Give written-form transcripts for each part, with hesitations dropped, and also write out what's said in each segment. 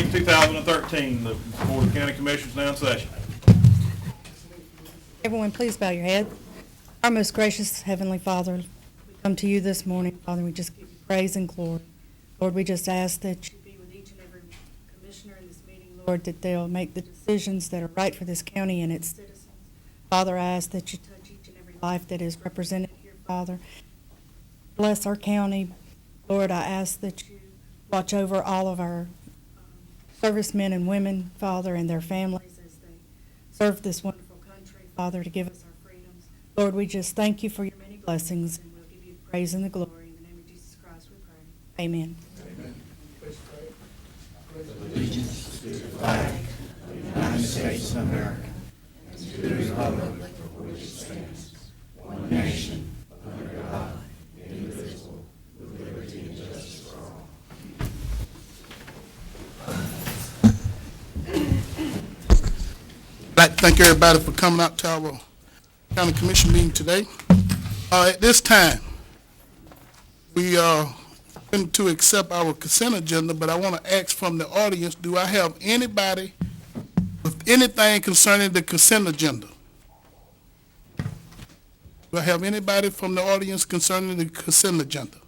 8th, 2013. The Board of County Commissioners now in session. Everyone, please bow your head. Our most gracious Heavenly Father, we come to you this morning, Father, we just give you praise and glory. Lord, we just ask that you be with each and every commissioner in this meeting, Lord, that they'll make the decisions that are right for this county and its citizens. Father, I ask that you touch each and every life that is represented here, Father. Bless our county. Lord, I ask that you watch over all of our servicemen and women, Father, and their families as they serve this wonderful country, Father, to give us our freedoms. Lord, we just thank you for your many blessings, and we'll give you the praise and the glory. In the name of Jesus Christ we pray. Amen. Amen. Allegiance to the flag of the United States of America and to the republic for which it stands, one nation, under God, indivisible, with liberty and justice for all. I'd like to thank everybody for coming out to our county commission meeting today. At this time, we are going to accept our consent agenda, but I want to ask from the audience, do I have anybody with anything concerning the consent agenda? Do I have anybody from the audience concerning the consent agenda?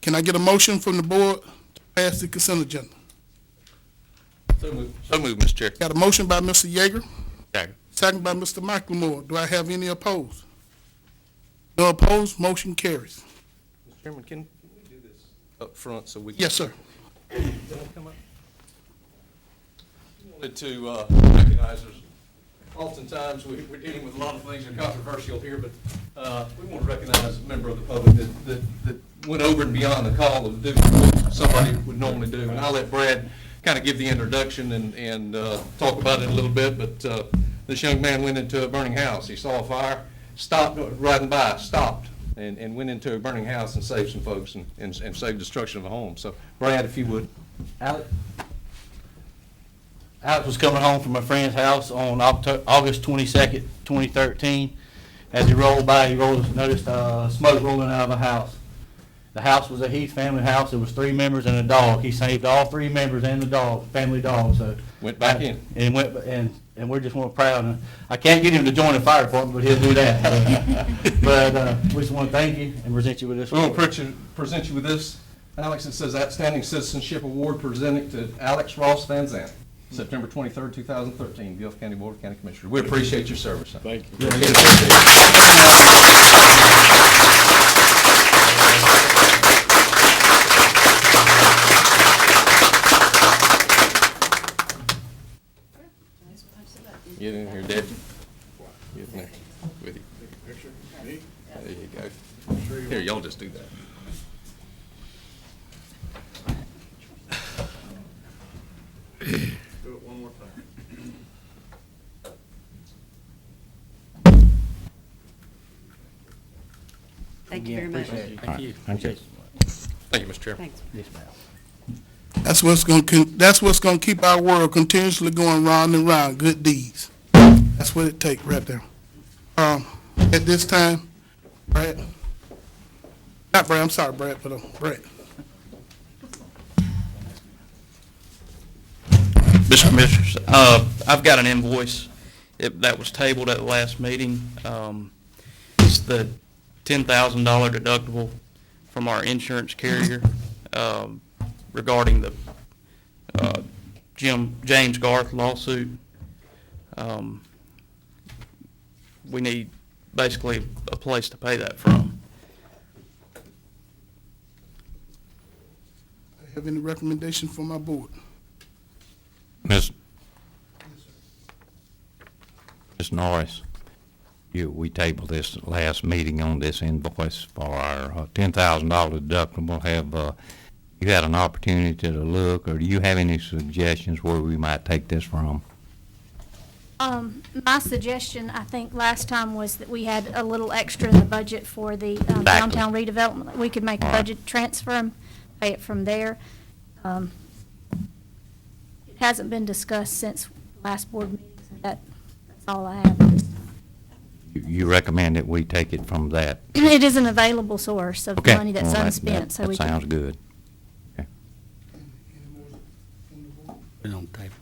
Can I get a motion from the board to pass the consent agenda? So moved, Mr. Chair. Got a motion by Mr. Yeager. Second. Second by Mr. McLemore. Do I have any opposed? No opposed, motion carries. Mr. Chairman, can we do this up front so we can? Yes, sir. Can I come up? I wanted to recognize there's oftentimes we're dealing with a lot of things that are controversial here, but we want to recognize a member of the public that went over and beyond the call of duty what somebody would normally do. And I'll let Brad kind of give the introduction and talk about it a little bit, but this young man went into a burning house. He saw a fire, stopped, riding by, stopped, and went into a burning house and saved some folks and saved destruction of a home. So, Brad, if you would. Alex was coming home from a friend's house on August 22nd, 2013. As he rolled by, he noticed smoke rolling out of a house. The house was a Heath family house. It was 3 members and a dog. He saved all 3 members and the dog, family dog. So Went back in. And we're just more proud. And I can't get him to join the fire department, but he'll do that. But we just want to thank you and present you with this. We're going to present you with this, Alex. It says Outstanding Citizenship Award presented to Alex Ross Van Zandt, September 23rd, 2013, Gulf County Board of County Commissioners. We appreciate your service. Thank you. Really appreciate it. Get in here, Deb. Get in there with you. There you go. Here, y'all just do that. Do it one more time. Thank you very much. Thank you. Thank you, Mr. Chairman. Thanks. Yes, ma'am. That's what's gonna keep our world continuously going round and round, good deeds. That's what it takes right there. At this time, Brad, not Brad, I'm sorry, Brad, but Brad. Mr. Commissioners, I've got an invoice that was tabled at the last meeting. It's the $10,000 deductible from our insurance carrier regarding the James Garth lawsuit. We need basically a place to pay that from. Have any recommendation for my board? Ms. Norris, we tabled this last meeting on this invoice for our $10,000 deductible. Have you had an opportunity to look, or do you have any suggestions where we might take this from? My suggestion, I think, last time was that we had a little extra in the budget for the downtown redevelopment. We could make a budget transfer and pay it from there. It hasn't been discussed since last board meeting, so that's all I have. You recommend that we take it from that? It is an available source of money that's Well, unspent, so that we can. sounds good. Okay. Any table.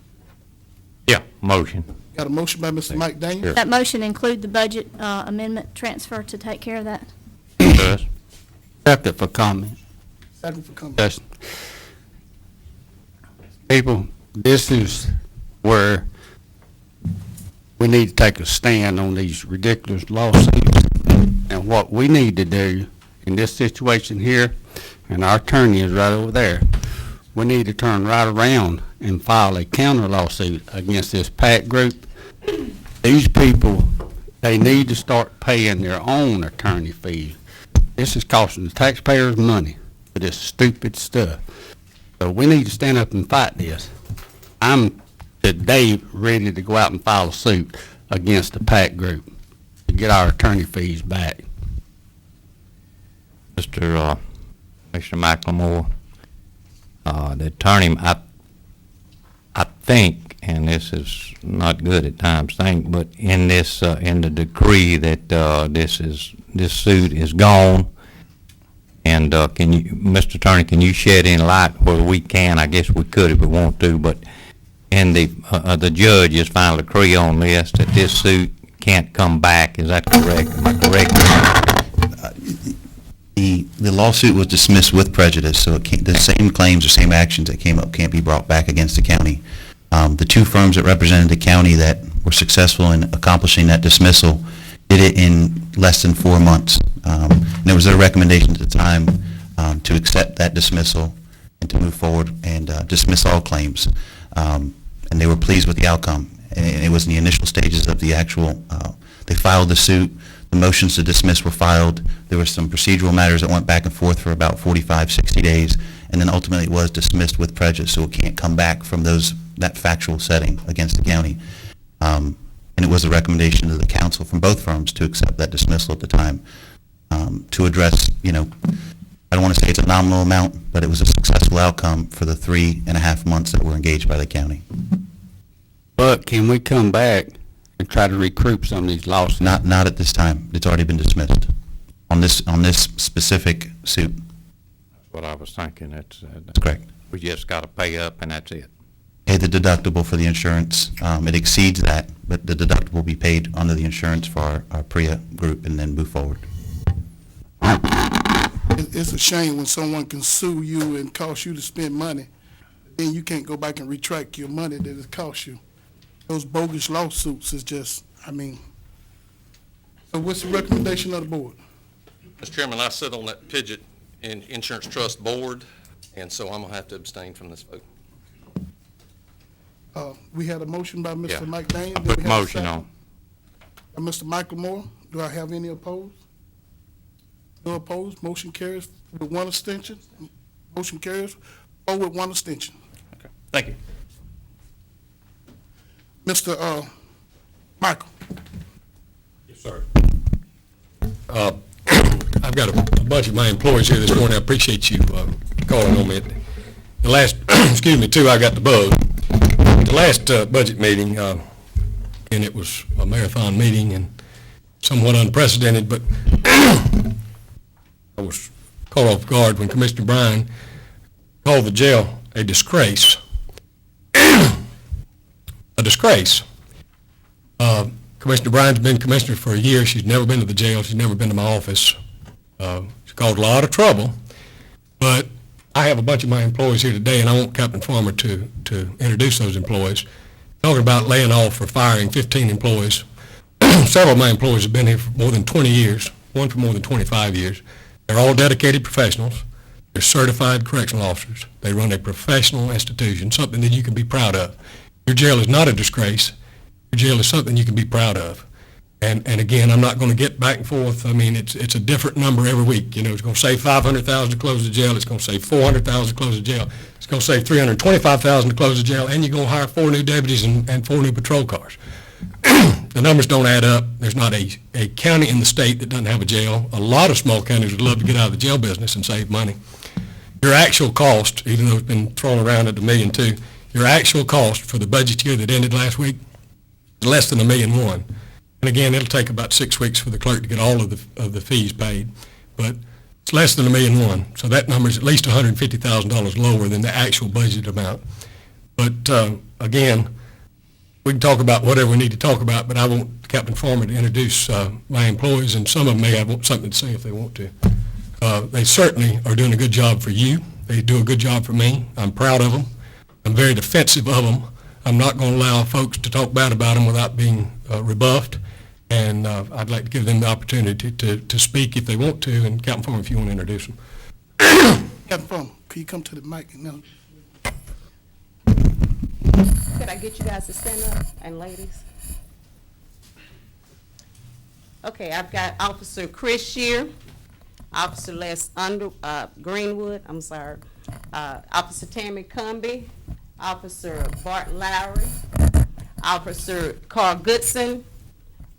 Yeah, motion. Got a motion by Mr. Mike Daniels. That motion include the budget amendment transfer to take care of that? Does. Second for comment. Second for comment. Yes. People, this is where we need to take a stand on these ridiculous lawsuits. And what we need to do in this situation here, and our attorney is right over there, we need to turn right around and file a counter lawsuit against this PAC group. These people, they need to start paying their own attorney fees. This is costing the taxpayers money for this stupid stuff. So we need to stand up and fight this. I'm today ready to go out and file a suit against the PAC group to get our attorney fees back. Mr. McLemore, the attorney, I think, and this is not good at times, but in this, in the decree that, this suit is gone, and, can you, Mr. Attorney, can you shed any light where we can? I guess we could if we want to, but in the judge has filed a decree on this, that this suit can't come back. Is that correct? Am I correct? The lawsuit was dismissed with prejudice, so the same claims or same actions that came up can't be brought back against the county. The two firms that represented the county that were successful in accomplishing that dismissal did it in less than 4 months. And it was their recommendation at the time to accept that dismissal and to move forward and dismiss all claims. And they were pleased with the outcome. And it was in the initial stages of the actual, they filed the suit. The motions to dismiss were filed. There were some procedural matters that went back and forth for about 45, 60 days, and then ultimately it was dismissed with prejudice, so it can't come back from that factual setting against the county. And it was the recommendation of the council from both firms to accept that dismissal at the time to address, I don't want to say it's a nominal amount, but it was a successful outcome for the 3.5 months that were engaged by the county. But can we come back and try to recoup some of these lawsuits? Not at this time. It's already been dismissed on this specific suit. That's what I was thinking. That's correct. We just got to pay up and that's it. Pay the deductible for the insurance. It exceeds that, but the deductible will be paid under the insurance for our PRIA group and then move forward. It's a shame when someone can sue you and cost you to spend money, then you can't go back and retract your money that it cost you. Those bogus lawsuits is just, so what's the recommendation of the board? Mr. Chairman, I sit on that Pidgeot Insurance Trust Board, and so I'm going to have to abstain from this vote. We had a motion by Mr. Yeah. Mike Daniels. I Do we put have a motion second? on. By Mr. Michael Moore. Do I have any opposed? No opposed. Motion carries with one abstention. Motion carries 4 with 1 abstention. Okay. Thank you. Mr. Michael. Yes, sir. I've got a bunch of my employees here this morning. I appreciate you calling on me. The last, excuse me, too, I got the bug. The last budget meeting, and it was a marathon meeting and somewhat unprecedented, but I was caught off guard when Commissioner Bryan called the jail a disgrace. A disgrace. Commissioner Bryan's been commissioner for a year. She's never been to the jail. She's never been to my office. She caused a lot of trouble. But I have a bunch of my employees here today, and I want Captain Farmer to introduce those employees. Talking about laying off or firing 15 employees. Several of my employees have been here for more than 20 years, one for more than 25 years. They're all dedicated professionals. They're certified correctional officers. They run a professional institution, something that you can be proud of. Your jail is not a disgrace. Your jail is something you can be proud of. And again, I'm not going to get back and forth. I mean, it's a different number every week. It's going to say $500,000 to close the jail. It's going to say $400,000 to close the jail. It's going to say $325,000 to close the jail, and you're going to hire 4 new deputies and 4 new patrol cars. The numbers don't add up. There's not a county in the state that doesn't have a jail. A lot of small counties would love to get out of the jail business and save money. Your actual cost, even though it's been thrown around at $1.2 million, your actual cost for the budget year that ended last week is less than $1.1 million. And again, it'll take about 6 weeks for the clerk to get all of the fees paid, but it's less than $1.1 million. So that number is at least $150,000 lower than the actual budget amount. But again, we can talk about whatever we need to talk about, but I want Captain Farmer to introduce my employees, and some of them may have something to say if they want to. They certainly are doing a good job for you. They do a good job for me. I'm proud of them. I'm very defensive of them. I'm not going to allow folks to talk bad about them without being rebuffed, and I'd like to give them the opportunity to speak if they want to, and Captain Farmer, if you want to introduce them. Captain Farmer, could you come to the mic and Could I get you guys to stand up, and ladies? Okay, I've got Officer Chris Shear, Officer Les Greenwood, Officer Tammy Cumby, Officer Bart Lowry, Officer Carl Goodson,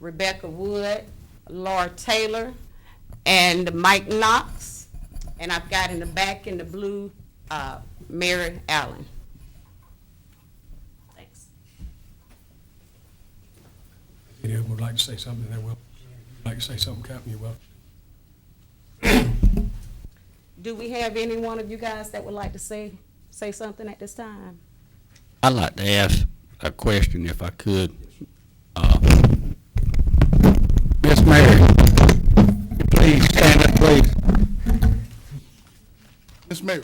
Rebecca Wood, Laura Taylor, and Mike Knox, and I've got in the back in the blue, Mary Allen. Thanks. Any of them would like to say something, they will. Like to say something, Captain, you will. Do we have any one of you guys that would like to say something at this time? I'd like to ask a question if I could. Miss Mary, please stand up, please. Miss Mary?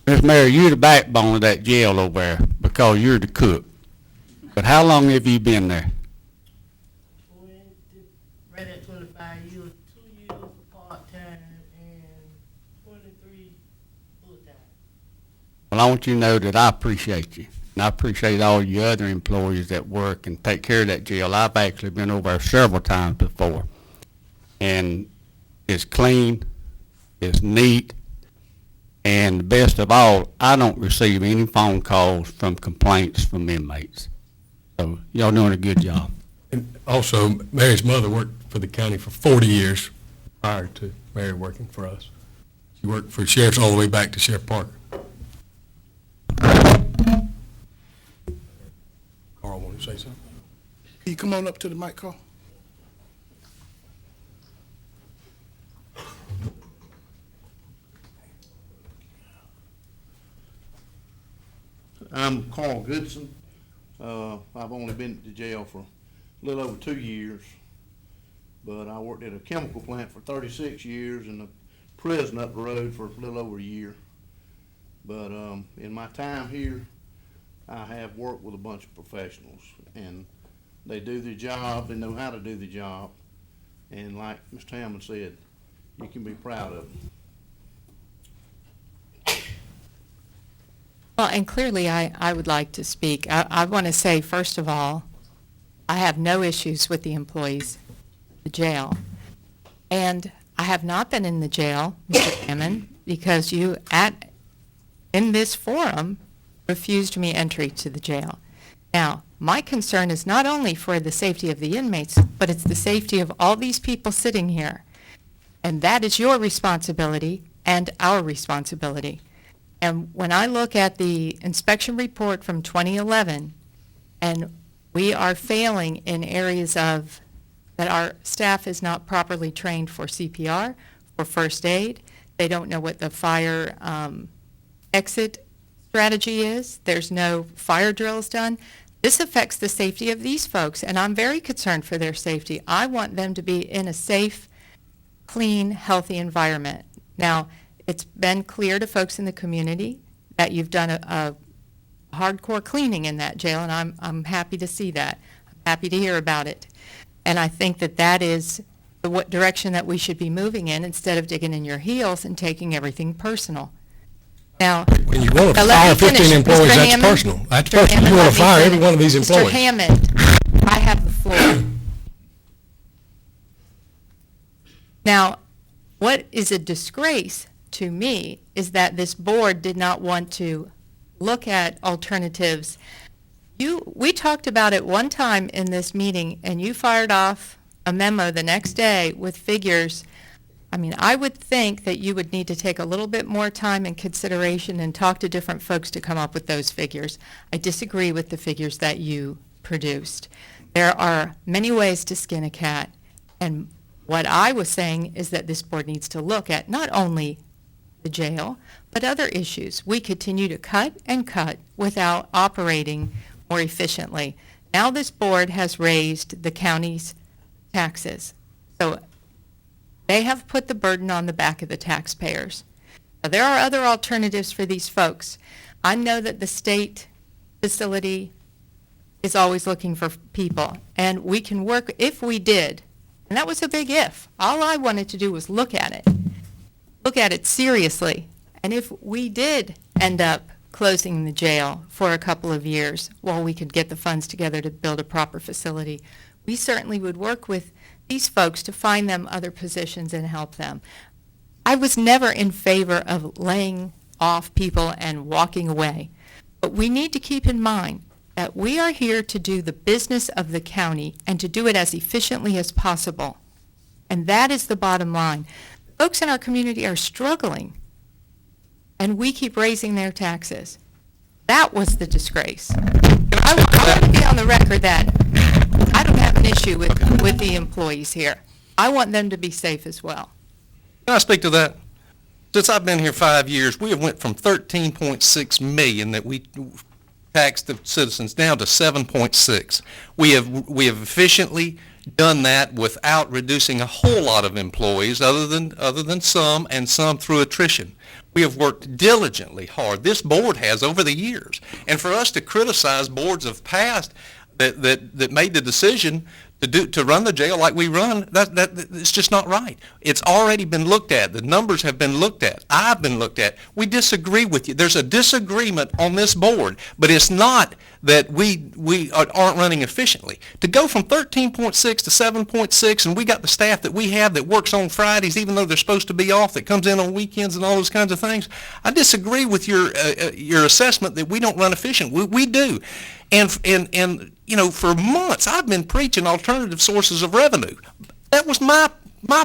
Miss Mary, you're the backbone of that jail over there because you're the cook. But how long have you been there? Right at 25 years, 2 years part-time and 23 full-time. Well, I want you to know that I appreciate you. And I appreciate all you other employees that work and take care of that jail. I've actually been over there several times before. And it's clean, it's neat, and the best of all, I don't receive any phone calls from complaints from inmates. So y'all doing a good job. And also, Mary's mother worked for the county for 40 years prior to Mary working for us. She worked for sheriffs all the way back to Sheriff Parker. Carl, want to say something? Can you come on up to the mic, Carl? I'm Carl Goodson. I've only been at the jail for a little over 2 years, but I worked at a chemical plant for 36 years and a prison up the road for a little over a year. But in my time here, I have worked with a bunch of professionals, and they do their job, they know how to do the job, and like Mr. Hammond said, you can be proud of them. Well, and clearly, I would like to speak. I want to say, first of all, I have no issues with the employees of the jail. And I have not been in the jail, Mr. Hammond, because you, in this forum, refused me entry to the jail. Now, my concern is not only for the safety of the inmates, but it's the safety of all these people sitting here. And that is your responsibility and our responsibility. And when I look at the inspection report from 2011, and we are failing in areas of that our staff is not properly trained for CPR, for first aid. They don't know what the fire exit strategy is. There's no fire drills done. This affects the safety of these folks, and I'm very concerned for their safety. I want them to be in a safe, clean, healthy environment. Now, it's been clear to folks in the community that you've done a hardcore cleaning in that jail, and I'm happy to see that. I'm happy to hear about it. And I think that that is the direction that we should be moving in instead of digging in your heels and taking everything personal. Now, when you want to fire 15 employees, that's personal. That's personal. You want to fire every one of these employees. Mr. Hammond, I have the floor. Now, what is a disgrace to me is that this board did not want to look at alternatives. We talked about it one time in this meeting, and you fired off a memo the next day with figures. I mean, I would think that you would need to take a little bit more time and consideration and talk to different folks to come up with those figures. I disagree with the figures that you produced. There are many ways to skin a cat, and what I was saying is that this board needs to look at not only the jail, but other issues. We continue to cut and cut without operating more efficiently. Now this board has raised the county's taxes. So they have put the burden on the back of the taxpayers. Now, there are other alternatives for these folks. I know that the state facility is always looking for people, and we can work, if we did, and that was a big if. All I wanted to do was look at it seriously. And if we did end up closing the jail for a couple of years while we could get the funds together to build a proper facility, we certainly would work with these folks to find them other positions and help them. I was never in favor of laying off people and walking away. But we need to keep in mind that we are here to do the business of the county and to do it as efficiently as possible. And that is the bottom line. Folks in our community are struggling, and we keep raising their taxes. That was the disgrace. I want to be on the record that I don't have an issue with the employees here. I want them to be safe as well. Can I speak to that? Since I've been here 5 years, we have went from 13.6 million that we taxed the citizens down to 7.6. We have efficiently done that without reducing a whole lot of employees, other than some, and some through attrition. We have worked diligently hard. This board has over the years, and for us to criticize boards of past that made the decision to run the jail like we run, it's just not right. It's already been looked at. The numbers have been looked at. I've been looked at. We disagree with you. There's a disagreement on this board, but it's not that we aren't running efficiently. To go from 13.6 to 7.6, and we got the staff that we have that works on Fridays, even though they're supposed to be off, that comes in on weekends and all those kinds of things, I disagree with your assessment that we don't run efficient. We do. And you know, for months I've been preaching alternative sources of revenue. That was my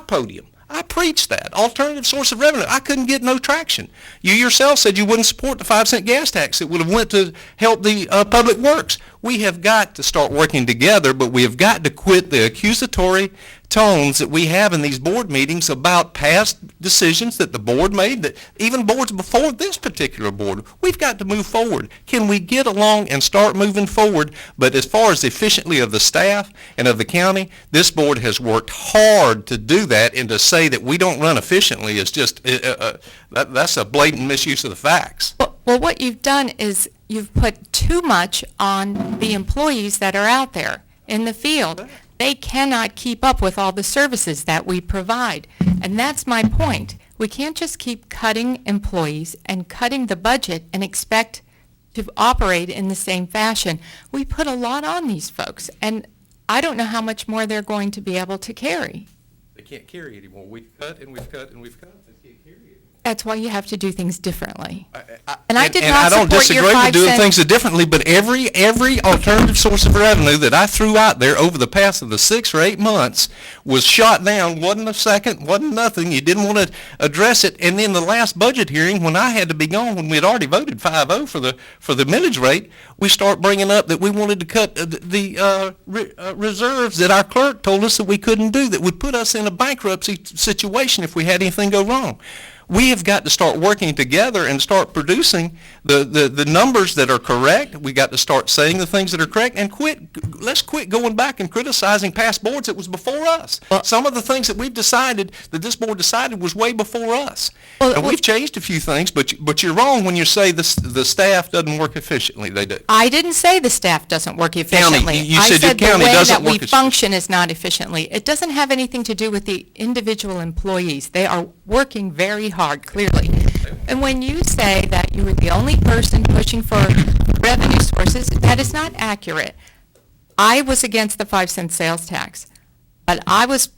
podium. I preached that, alternative source of revenue. I couldn't get no traction. You yourself said you wouldn't support the 5-cent gas tax. It would have went to help the public works. We have got to start working together, but we have got to quit the accusatory tones that we have in these board meetings about past decisions that the board made, that even boards before this particular board. We've got to move forward. Can we get along and start moving forward? But as far as efficiently of the staff and of the county, this board has worked hard to do that, and to say that we don't run efficiently is just, that's a blatant misuse of the facts. Well, what you've done is you've put too much on the employees that are out there in the field. They cannot keep up with all the services that we provide. And that's my point. We can't just keep cutting employees and cutting the budget and expect to operate in the same fashion. We put a lot on these folks, and I don't know how much more they're going to be able to carry. They can't carry anymore. We've cut and we've cut and we've cut. They can't carry it. That's why you have to do things differently. And I did and not I don't support your disagree with doing 5 things differently, but every alternative source of revenue that I threw out there over the past of the 6 or 8 months was shot down. Wasn't a second, wasn't nothing. You didn't want to address it. And then the last budget hearing, when I had to be gone, when we had already voted 5-0 for the millage rate, we start bringing up that we wanted to cut the reserves that our clerk told us that we couldn't do, that would put us in a bankruptcy situation if we had anything go wrong. We have got to start working together and start producing the numbers that are correct. We got to start saying the things that are correct, and let's quit going back and criticizing past boards that was before us. Some of the things that we've decided, that this board decided, was way before us. And we've changed a few things, but you're wrong when you say the staff doesn't work efficiently. They do. I didn't say the staff doesn't work efficiently. You said your county doesn't work I said the way that we efficiently. function is not efficiently. It doesn't have anything to do with the individual employees. They are working very hard, clearly. And when you say that you were the only person pushing for revenue sources, that is not accurate. I was against the 5-cent sales tax, but I was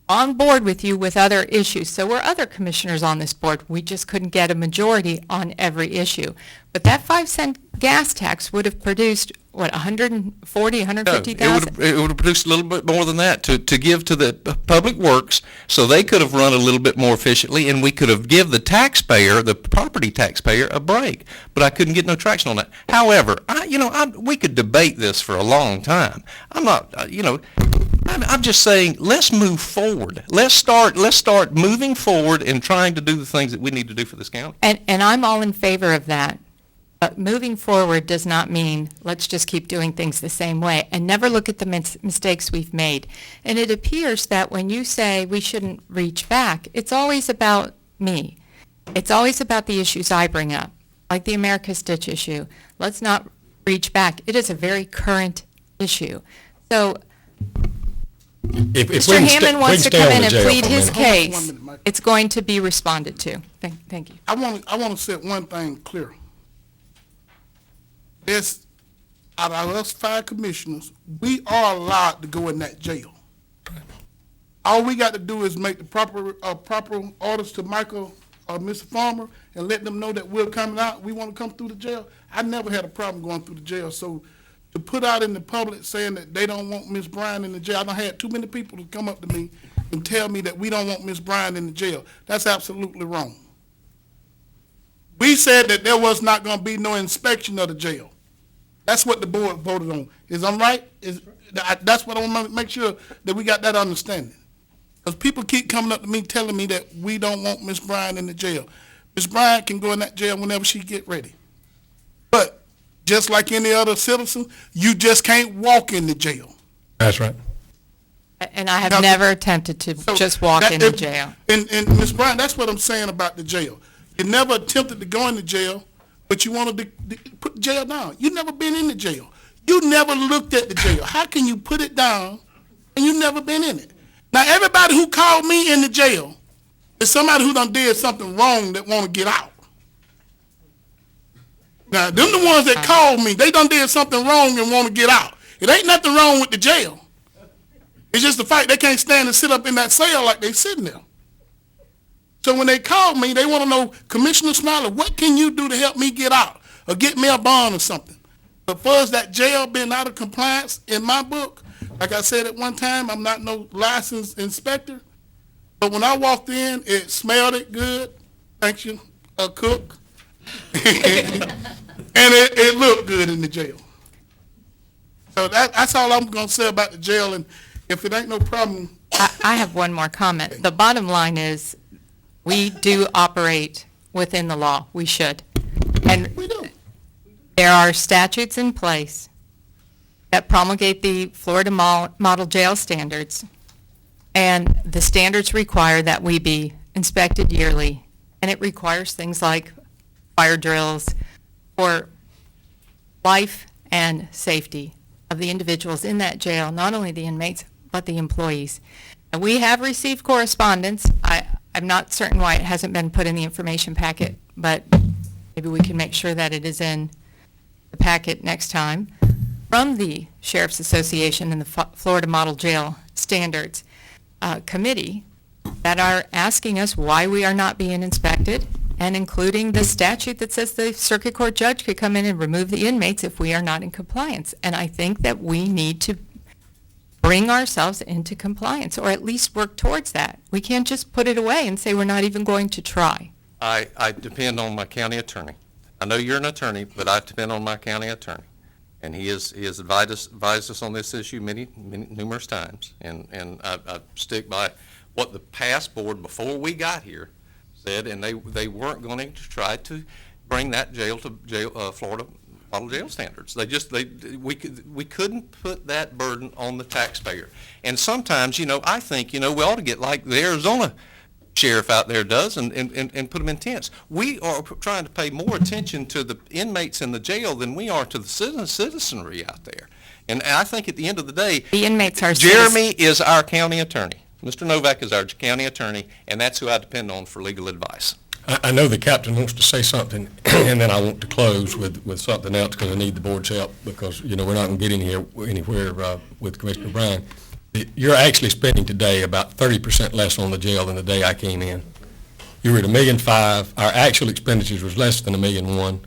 on board with you with other issues. So were other commissioners on this board. We just couldn't get a majority on every issue. But that 5-cent gas tax would have produced, what, 140, 150,000? No, it would have produced a little bit more than that to give to the public works, so they could have run a little bit more efficiently, and we could have give the taxpayer, the property taxpayer, a break. But I couldn't get no traction on that. However, we could debate this for a long time. I'm not, I'm just saying, let's move forward. Let's start moving forward and trying to do the things that we need to do for this county. And I'm all in favor of that. But moving forward does not mean let's just keep doing things the same way and never look at the mistakes we've made. And it appears that when you say we shouldn't reach back, it's always about me. It's always about the issues I bring up, like the America Stitch issue. Let's not reach back. It is a very current issue. So If Mr. we can Hammond we wants can to stay come on in the and jail plead for a his minute. case. 1 minute, Mike. It's going to be responded to. Thank you. I want to set one thing clear. There's, out of us 5 commissioners, we are allowed to go in that jail. All we got to do is make the proper orders to Michael or Mr. Farmer and let them know that we're coming out. We want to come through the jail. I never had a problem going through the jail. So to put out in the public saying that they don't want Miss Bryan in the jail, I done had too many people to come up to me and tell me that we don't want Miss Bryan in the jail. That's absolutely wrong. We said that there was not going to be no inspection of the jail. That's what the board voted on. Is I'm right? That's what I want to make sure that we got that understanding. Because people keep coming up to me telling me that we don't want Miss Bryan in the jail. Miss Bryan can go in that jail whenever she get ready. But just like any other citizen, you just can't walk in the jail. That's right. And I have never attempted to just walk in the jail. And Ms. Bryan, that's what I'm saying about the jail. You never attempted to go in the jail, but you wanted to put the jail down. You never been in the jail. You never looked at the jail. How can you put it down and you never been in it? Now, everybody who called me in the jail is somebody who done did something wrong that want to get out. Now, them the ones that called me, they done did something wrong and want to get out. It ain't nothing wrong with the jail. It's just the fact they can't stand and sit up in that cell like they sitting there. So when they called me, they want to know, Commissioner Smiley, what can you do to help me get out or get me a bond or something? But for us, that jail being out of compliance in my book, like I said at one time, I'm not no licensed inspector. But when I walked in, it smelled it good. Thank you, a cook. And it looked good in the jail. So that's all I'm going to say about the jail. And if it ain't no problem. I have one more comment. The bottom line is we do operate within the law. We should. And We do. there are statutes in place that promulgate the Florida Model Jail Standards. And the standards require that we be inspected yearly. And it requires things like fire drills for life and safety of the individuals in that jail, not only the inmates, but the employees. And we have received correspondence. I'm not certain why it hasn't been put in the information packet, but maybe we can make sure that it is in the packet next time, from the Sheriff's Association and the Florida Model Jail Standards Committee that are asking us why we are not being inspected, and including the statute that says the circuit court judge could come in and remove the inmates if we are not in compliance. And I think that we need to bring ourselves into compliance, or at least work towards that. We can't just put it away and say we're not even going to try. I depend on my county attorney. I know you're an attorney, but I depend on my county attorney. And he has advised us on this issue numerous times. And I stick by what the past board before we got here said, and they weren't going to try to bring that jail to Florida Model Jail Standards. We couldn't put that burden on the taxpayer. And sometimes, I think, we ought to get like the Arizona sheriff out there does and put them in tents. We are trying to pay more attention to the inmates in the jail than we are to the citizenry out there. And I think at the end of the day, The inmates are Jeremy is our county attorney. Mr. Novak is our county attorney, and that's who I depend on for legal advice. I know the captain wants to say something, and then I want to close with something else because I need the board's help because, we're not going to get anywhere with Commissioner Bryan. You're actually spending today about 30% less on the jail than the day I came in. You were at $1.5 million. Our actual expenditures was less than $1.1 million.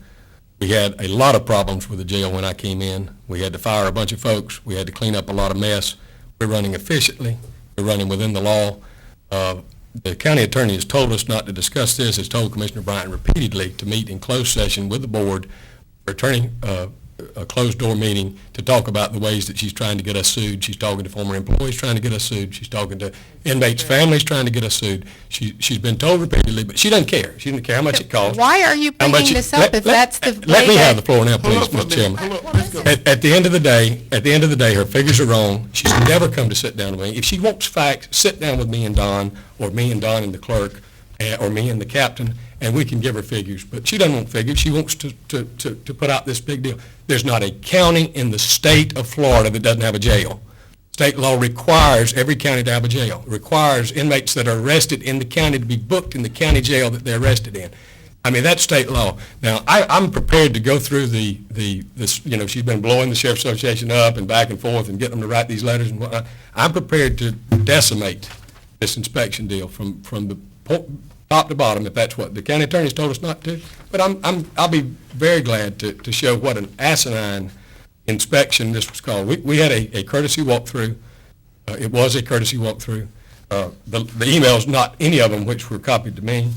We had a lot of problems with the jail when I came in. We had to fire a bunch of folks. We had to clean up a lot of mess. We're running efficiently. We're running within the law. The county attorney has told us not to discuss this, has told Commissioner Bryant repeatedly to meet in closed session with the board. Attorney a closed-door meeting to talk about the ways that she's trying to get us sued. She's talking to former employees trying to get us sued. She's talking to inmates' families trying to get us sued. She's been told repeatedly, but she doesn't care. She doesn't care how much it costs. Why are you how much bringing it- this up if that's the Let way me have that- the floor now, please, Hold up for a Mr. Chairman. minute. Hold up, let's go. At the end of the day, her figures are wrong. She's never come to sit down with me. If she wants facts, sit down with me and Don, or me and Don and the clerk, or me and the captain, and we can give her figures. But she doesn't want figures. She wants to put out this big deal. There's not a county in the state of Florida that doesn't have a jail. State law requires every county to have a jail. It requires inmates that are arrested in the county to be booked in the county jail that they're arrested in. I mean, that's state law. Now, I'm prepared to go through this, she's been blowing the Sheriff's Association up and back and forth and getting them to write these letters and whatnot. I'm prepared to decimate this inspection deal from the top to bottom, if that's what the county attorney's told us not to. But I'll be very glad to show what an asinine inspection this was called. We had a courtesy walkthrough. It was a courtesy walkthrough. The emails, not any of them which were copied to me,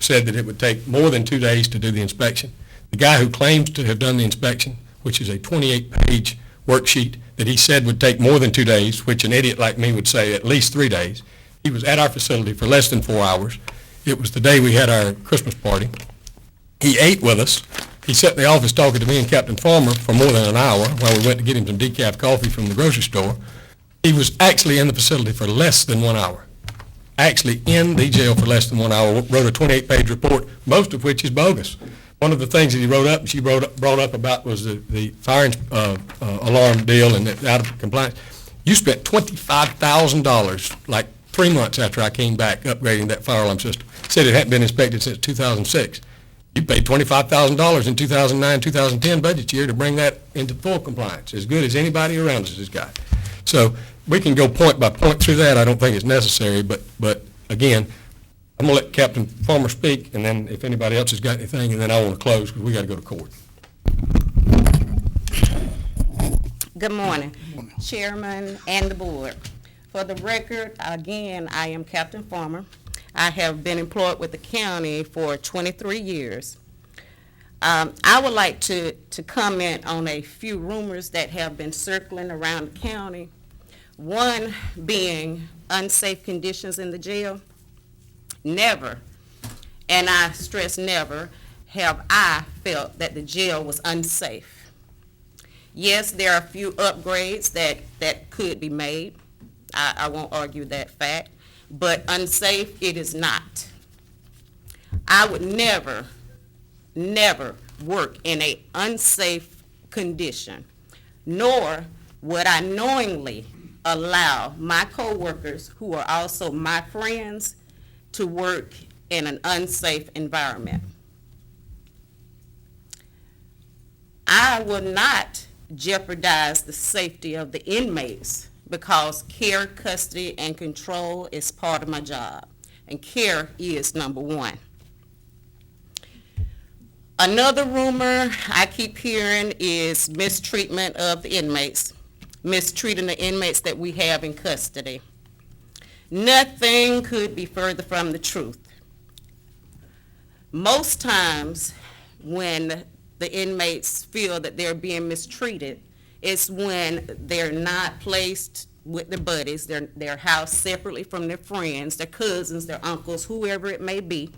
said that it would take more than 2 days to do the inspection. The guy who claims to have done the inspection, which is a 28-page worksheet that he said would take more than 2 days, which an idiot like me would say at least 3 days, he was at our facility for less than 4 hours. It was the day we had our Christmas party. He ate with us. He sat in the office talking to me and Captain Farmer for more than an hour while we went to get him some decaf coffee from the grocery store. He was actually in the facility for less than 1 hour. Actually in the jail for less than 1 hour, wrote a 28-page report, most of which is bogus. One of the things that he wrote up, she brought up about was the fire alarm deal and out of compliance. You spent $25,000 like 3 months after I came back upgrading that fire alarm system. Said it hadn't been inspected since 2006. You paid $25,000 in 2009, 2010 budget year to bring that into full compliance, as good as anybody around us has got. So we can go point by point through that. I don't think it's necessary, but again, I'm going to let Captain Farmer speak, and then if anybody else has got anything, and then I want to close because we got to go to court. Good morning, Chairman and the board. For the record, again, I am Captain Farmer. I have been employed with the county for 23 years. I would like to comment on a few rumors that have been circling around the county. One being unsafe conditions in the jail. Never, and I stress never, have I felt that the jail was unsafe. Yes, there are a few upgrades that could be made. I won't argue that fact, but unsafe it is not. I would never work in an unsafe condition, nor would I knowingly allow my coworkers, who are also my friends, to work in an unsafe environment. I will not jeopardize the safety of the inmates because care, custody, and control is part of my job, and care is number one. Another rumor I keep hearing is mistreatment of the inmates, mistreating the inmates that we have in custody. Nothing could be further from the truth. Most times when the inmates feel that they're being mistreated, it's when they're not placed with their buddies, they're housed separately from their friends, their cousins, their uncles, whoever it may be.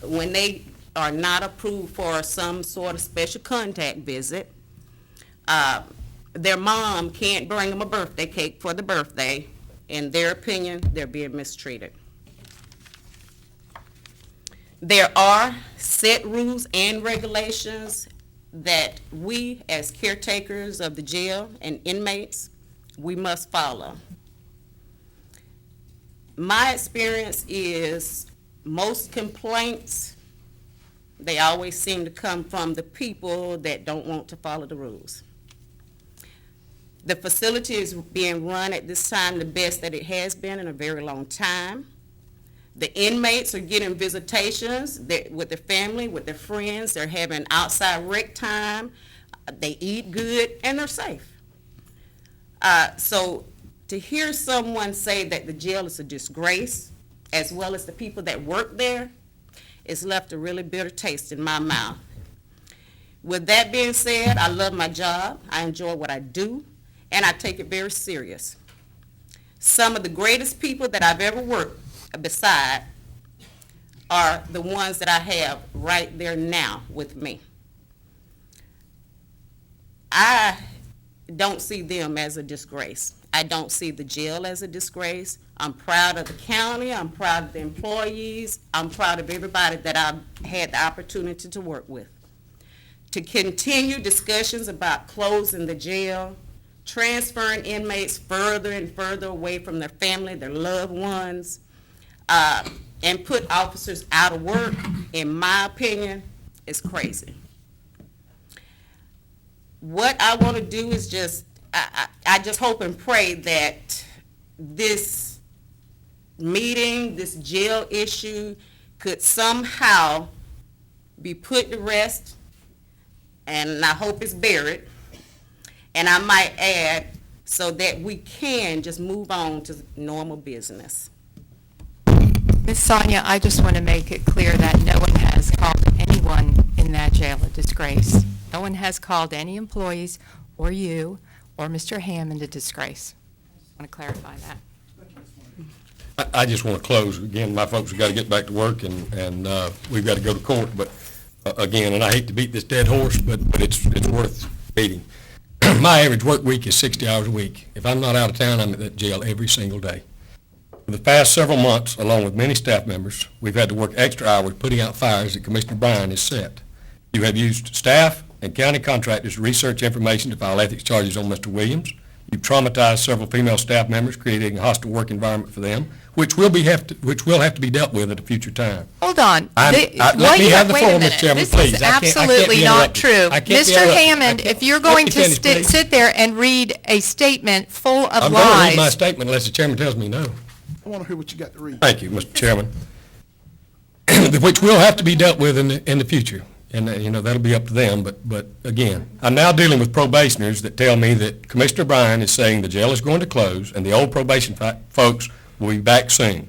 When they are not approved for some sort of special contact visit, their mom can't bring them a birthday cake for the birthday. In their opinion, they're being mistreated. There are set rules and regulations that we, as caretakers of the jail and inmates, we must follow. My experience is most complaints, they always seem to come from the people that don't want to follow the rules. The facility is being run at this time the best that it has been in a very long time. The inmates are getting visitations with their family, with their friends. They're having outside rec time. They eat good, and they're safe. So to hear someone say that the jail is a disgrace, as well as the people that work there, it's left a really bitter taste in my mouth. With that being said, I love my job, I enjoy what I do, and I take it very serious. Some of the greatest people that I've ever worked beside are the ones that I have right there now with me. I don't see them as a disgrace. I don't see the jail as a disgrace. I'm proud of the county, I'm proud of the employees, I'm proud of everybody that I've had the opportunity to work with. To continue discussions about closing the jail, transferring inmates further and further away from their family, their loved ones, and put officers out of work, in my opinion, is crazy. What I want to do is just, I just hope and pray that this meeting, this jail issue could somehow be put to rest, and I hope it's buried. And I might add, so that we can just move on to normal business. Ms. Sonia, I just want to make it clear that no one has called anyone in that jail a disgrace. No one has called any employees or you or Mr. Hammond a disgrace. I just want to clarify that. I just want to close. Again, my folks have got to get back to work, and we've got to go to court. But again, and I hate to beat this dead horse, but it's worth beating. My average work week is 60 hours a week. If I'm not out of town, I'm at that jail every single day. For the past several months, along with many staff members, we've had to work extra hours putting out fires that Commissioner Bryan has set. You have used staff and county contractors to research information to file ethics charges on Mr. Williams. You've traumatized several female staff members, creating a hostile work environment for them, which will have to be dealt with at a future time. Hold on. Let me have the floor, Mr. Chairman, please. This is I can't be absolutely not interrupted. true. I can't be Mr. interrupted. Hammond, if you're going to sit there and read a statement full of I'm going to read my lies. statement unless the chairman tells me no. I want to hear what you got to read. Thank you, Mr. Chairman. Which will have to be dealt with in the future. And, that'll be up to them. But again, I'm now dealing with probationers that tell me that Commissioner Bryan is saying the jail is going to close and the old probation folks will be back soon.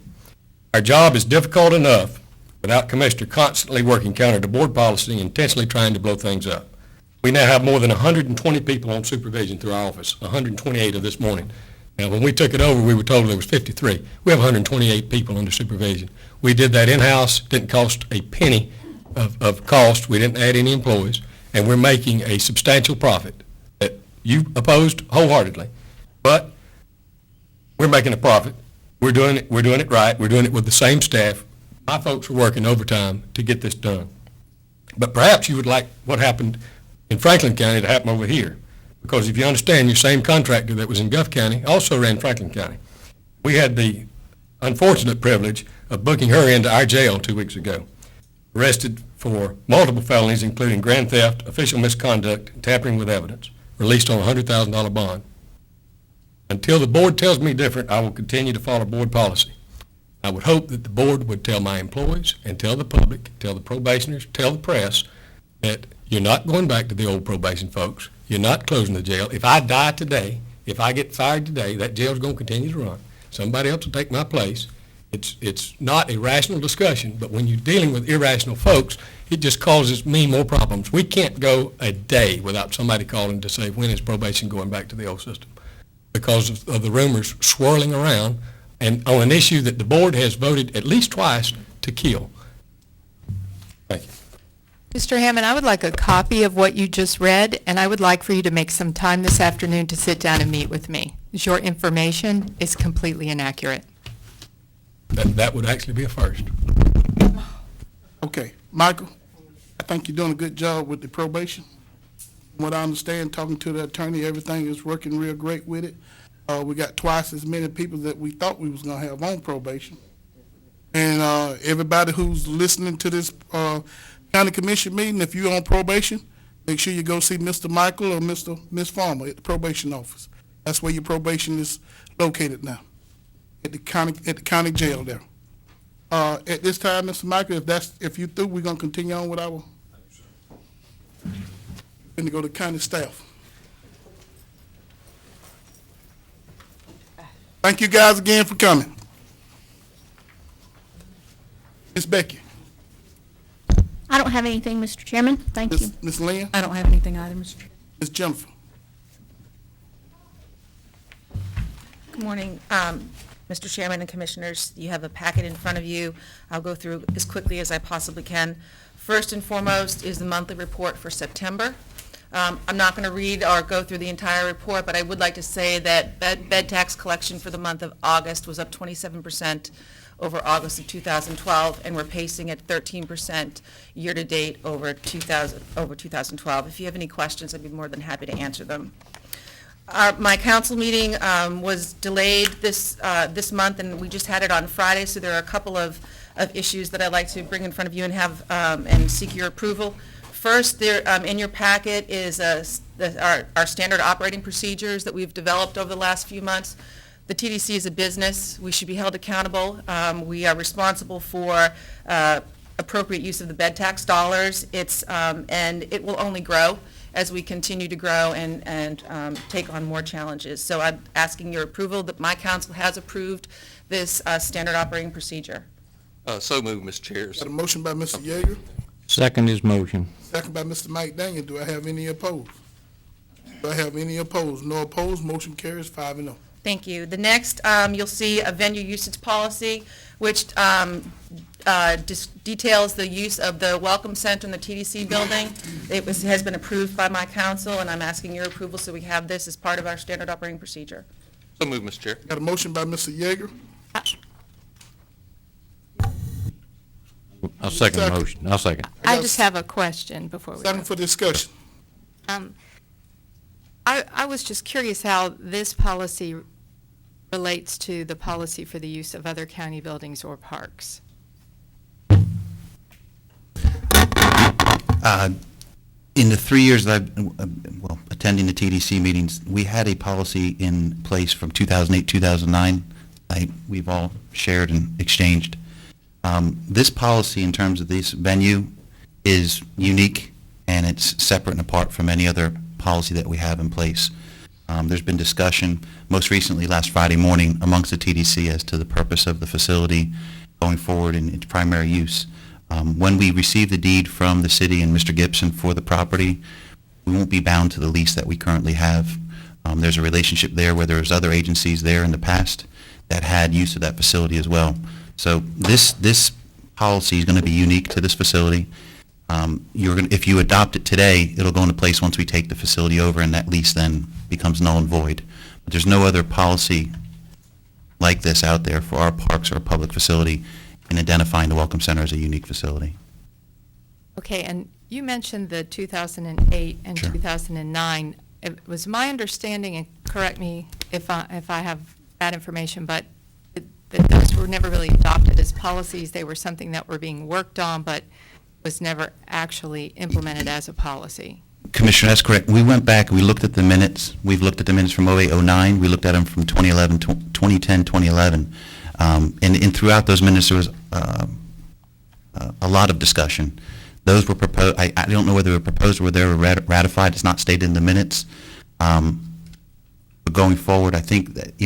Our job is difficult enough without Commissioner constantly working counter to board policy and intentionally trying to blow things up. We now have more than 120 people on supervision through our office, 128 of this morning. Now, when we took it over, we were told there was 53. We have 128 people under supervision. We did that in-house, didn't cost a penny of cost. We didn't add any employees, and we're making a substantial profit that you opposed wholeheartedly. But we're making a profit. We're doing it right. We're doing it with the same staff. My folks are working overtime to get this done. But perhaps you would like what happened in Franklin County to happen over here. Because if you understand, your same contractor that was in Guff County also ran Franklin County. We had the unfortunate privilege of booking her into our jail 2 weeks ago. Arrested for multiple felonies, including grand theft, official misconduct, and tampering with evidence, released on a $100,000 bond. Until the board tells me different, I will continue to follow board policy. I would hope that the board would tell my employees and tell the public, tell the probationers, tell the press that you're not going back to the old probation folks. You're not closing the jail. If I die today, if I get fired today, that jail's going to continue to run. Somebody else will take my place. It's not a rational discussion, but when you're dealing with irrational folks, it just causes me more problems. We can't go a day without somebody calling to say, when is probation going back to the old system? Because of the rumors swirling around and on an issue that the board has voted at least twice to kill. Thank you. Mr. Hammond, I would like a copy of what you just read, and I would like for you to make some time this afternoon to sit down and meet with me. Your information is completely inaccurate. That would actually be a first. Okay, Michael, I think you're doing a good job with the probation. From what I understand, talking to the attorney, everything is working real great with it. We got twice as many people that we thought we was gonna have on probation. And everybody who's listening to this county commission meeting, if you're on probation, make sure you go see Mr. Michael or Miss Farmer at the probation office. That's where your probation is located now, at the county jail there. At this time, Mr. Michael, if you through, we're gonna continue on with our. Going to go to county staff. Thank you guys again for coming. Ms. Becky. I don't have anything, Mr. Chairman. Thank you. Ms. Lynn? I don't have anything either, Mr. Chairman. Ms. Jennifer? Good morning, Mr. Chairman and Commissioners. You have a packet in front of you. I'll go through as quickly as I possibly can. First and foremost is the monthly report for September. I'm not going to read or go through the entire report, but I would like to say that bed tax collection for the month of August was up 27% over August of 2012, and we're pacing at 13% year-to-date over 2012. If you have any questions, I'd be more than happy to answer them. My council meeting was delayed this month, and we just had it on Friday, so there are a couple of issues that I'd like to bring in front of you and have and seek your approval. First, there in your packet is our standard operating procedures that we've developed over the last few months. The TDC is a business. We should be held accountable. We are responsible for appropriate use of the bed tax dollars. And it will only grow as we continue to grow and take on more challenges. So I'm asking your approval that my council has approved this standard operating procedure. So moved, Mr. Chair. Got a motion by Mr. Yeager, Second is motion. second by Mr. Mike Daniel. Do I have any opposed? Do I have any opposed? No opposed, motion carries 5-0. Thank you. The next, you'll see a venue usage policy, which details the use of the Welcome Center in the TDC building. Has been approved by my council, and I'm asking your approval so we have this as part of our standard operating procedure. So moved, Mr. Chair. Got a motion by Mr. Yeager, I'll second the motion. I'll second. I just have a question before we second go. for discussion. I was just curious how this policy relates to the policy for the use of other county buildings or parks. In the 3 years that I've, attending the TDC meetings, we had a policy in place from 2008, 2009. We've all shared and exchanged. This policy in terms of this venue is unique, and it's separate and apart from any other policy that we have in place. There's been discussion, most recently last Friday morning, amongst the TDC as to the purpose of the facility going forward in its primary use. When we receive the deed from the city and Mr. Gibson for the property, we won't be bound to the lease that we currently have. There's a relationship there where there's other agencies there in the past that had use of that facility as well. So this policy is going to be unique to this facility. If you adopt it today, it'll go into place once we take the facility over, and that lease then becomes null and void. But there's no other policy like this out there for our parks or a public facility in identifying the Welcome Center as a unique facility. Okay, and you mentioned the 2008 and Sure. 2009. It was my understanding, and correct me if I have bad information, but that those were never really adopted as policies. They were something that were being worked on, but was never actually implemented as a policy. Commissioner, that's correct. We went back, we looked at the minutes. We've looked at the minutes from 08, 09. We looked at them from 2010, 2011. And throughout those minutes, there was a lot of discussion. Those were proposed, I don't know whether they were proposed or whether they were ratified. It's not stated in the minutes. But going forward, I think that,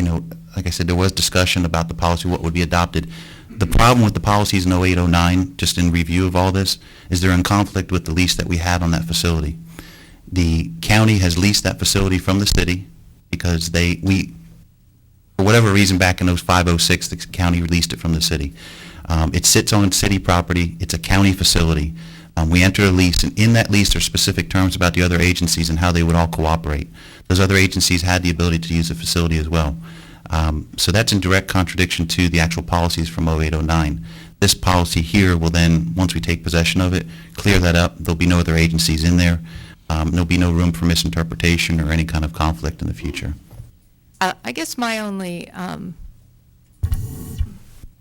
like I said, there was discussion about the policy, what would be adopted. The problem with the policies in 08, 09, just in review of all this, is they're in conflict with the lease that we had on that facility. The county has leased that facility from the city because for whatever reason, back in 05, 06, the county released it from the city. It sits on city property. It's a county facility. We enter a lease, and in that lease, there's specific terms about the other agencies and how they would all cooperate. Those other agencies had the ability to use the facility as well. So that's in direct contradiction to the actual policies from 08, 09. This policy here will then, once we take possession of it, clear that up. There'll be no other agencies in there. There'll be no room for misinterpretation or any kind of conflict in the future. I guess my only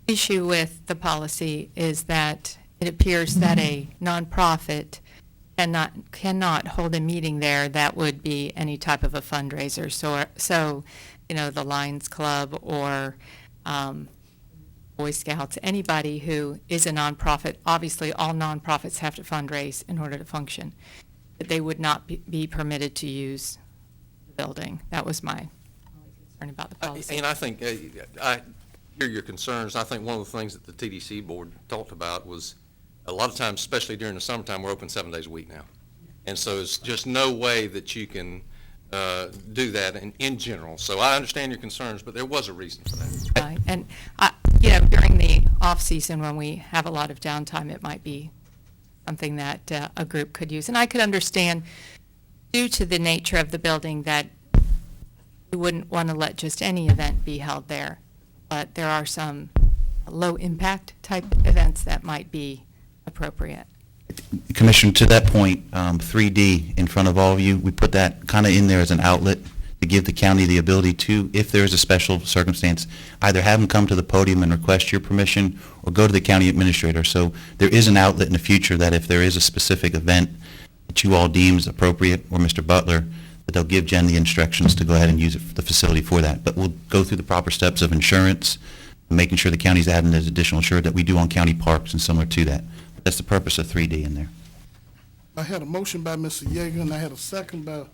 issue with the policy is that it appears that a nonprofit cannot hold a meeting there that would be any type of a fundraiser. So the Lions Club or Boy Scouts, anybody who is a nonprofit, obviously all nonprofits have to fundraise in order to function, but they would not be permitted to use the building. That was my concern about the policy. And I think, I hear your concerns. I think one of the things that the TDC board talked about was a lot of times, especially during the summertime, we're open 7 days a week now. And so it's just no way that you can do that in general. So I understand your concerns, but there was a reason for that. Right. And, during the off-season, when we have a lot of downtime, it might be something that a group could use. And I could understand, due to the nature of the building, that you wouldn't want to let just any event be held there. But there are some low-impact type events that might be appropriate. Commissioner, to that point, 3D in front of all of you, we put that kind of in there as an outlet to give the county the ability to, if there is a special circumstance, either have them come to the podium and request your permission or go to the county administrator. So there is an outlet in the future that if there is a specific event that you all deems appropriate, or Mr. Butler, that they'll give Jen the instructions to go ahead and use the facility for that. But we'll go through the proper steps of insurance, making sure the county's adding as additional insured that we do on county parks and similar to that. But that's the purpose of 3D in there. I had a motion by Mr. Yeager, and I had a second by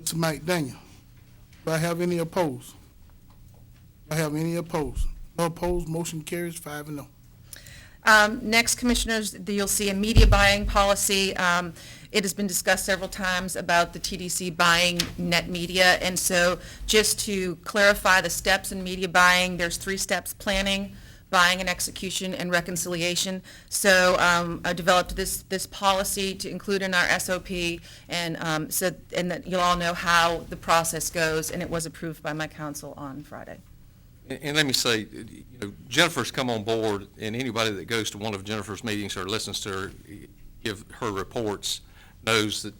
Mr. Mike Daniel. Do I have any opposed? Do I have any opposed? No opposed, motion carries 5-0. Next, Commissioners, you'll see a media buying policy. It has been discussed several times about the TDC buying net media, and so just to clarify the steps in media buying, there's 3 steps: planning, buying and execution, and reconciliation. So I developed this policy to include in our SOP, and that you'll all know how the process goes, and it was approved by my council on Friday. And let me say, Jennifer's come on board, and anybody that goes to one of Jennifer's meetings or listens to her give her reports knows that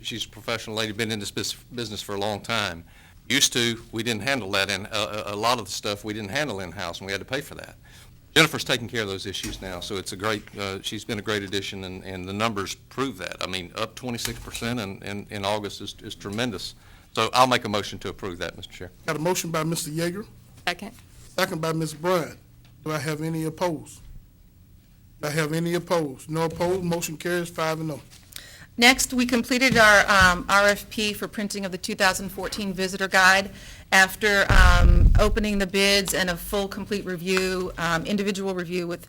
she's a professional lady, been in this business for a long time. Used to, we didn't handle that, and a lot of the stuff we didn't handle in-house, and we had to pay for that. Jennifer's taking care of those issues now, so it's a great, she's been a great addition, and the numbers prove that. I mean, up 26% in August is tremendous. So I'll make a motion to approve that, Mr. Chair. Got a motion by Mr. Yeager, Second. second by Ms. Bryant. Do I have any opposed? Do I have any opposed? No opposed, motion carries 5-0. Next, we completed our RFP for printing of the 2014 visitor guide. After opening the bids and a full, complete review, individual review with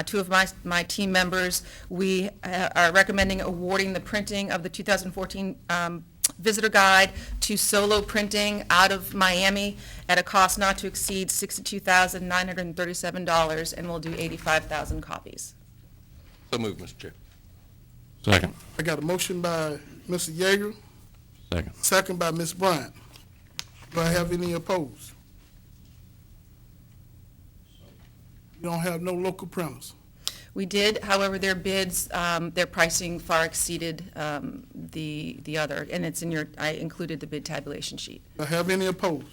2 of my team members, we are recommending awarding the printing of the 2014 visitor guide to Solo Printing out of Miami at a cost not to exceed $62,937, and we'll do 85,000 copies. So moved, Mr. Chair. Second. I got a motion by Mr. Yeager, Second. second by Ms. Bryant. Do I have any opposed? You don't have no local printers. We did, however, their bids, their pricing far exceeded the other, and it's in I included the bid tabulation sheet. Do I have any opposed?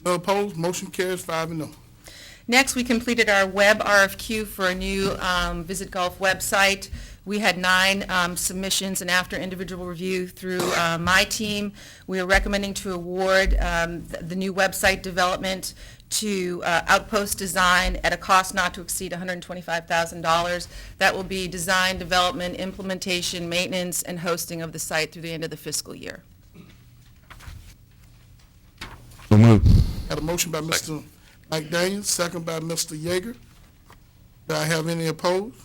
No opposed, motion carries 5-0. Next, we completed our web RFQ for a new Visit Golf website. We had 9 submissions, and after individual review through my team, we are recommending to award the new website development to Outpost Design at a cost not to exceed $125,000. That will be design, development, implementation, maintenance, and hosting of the site through the end of the fiscal year. So moved. Got a motion by Mr. Mike Daniels, second by Mr. Yeager. Do I have any opposed?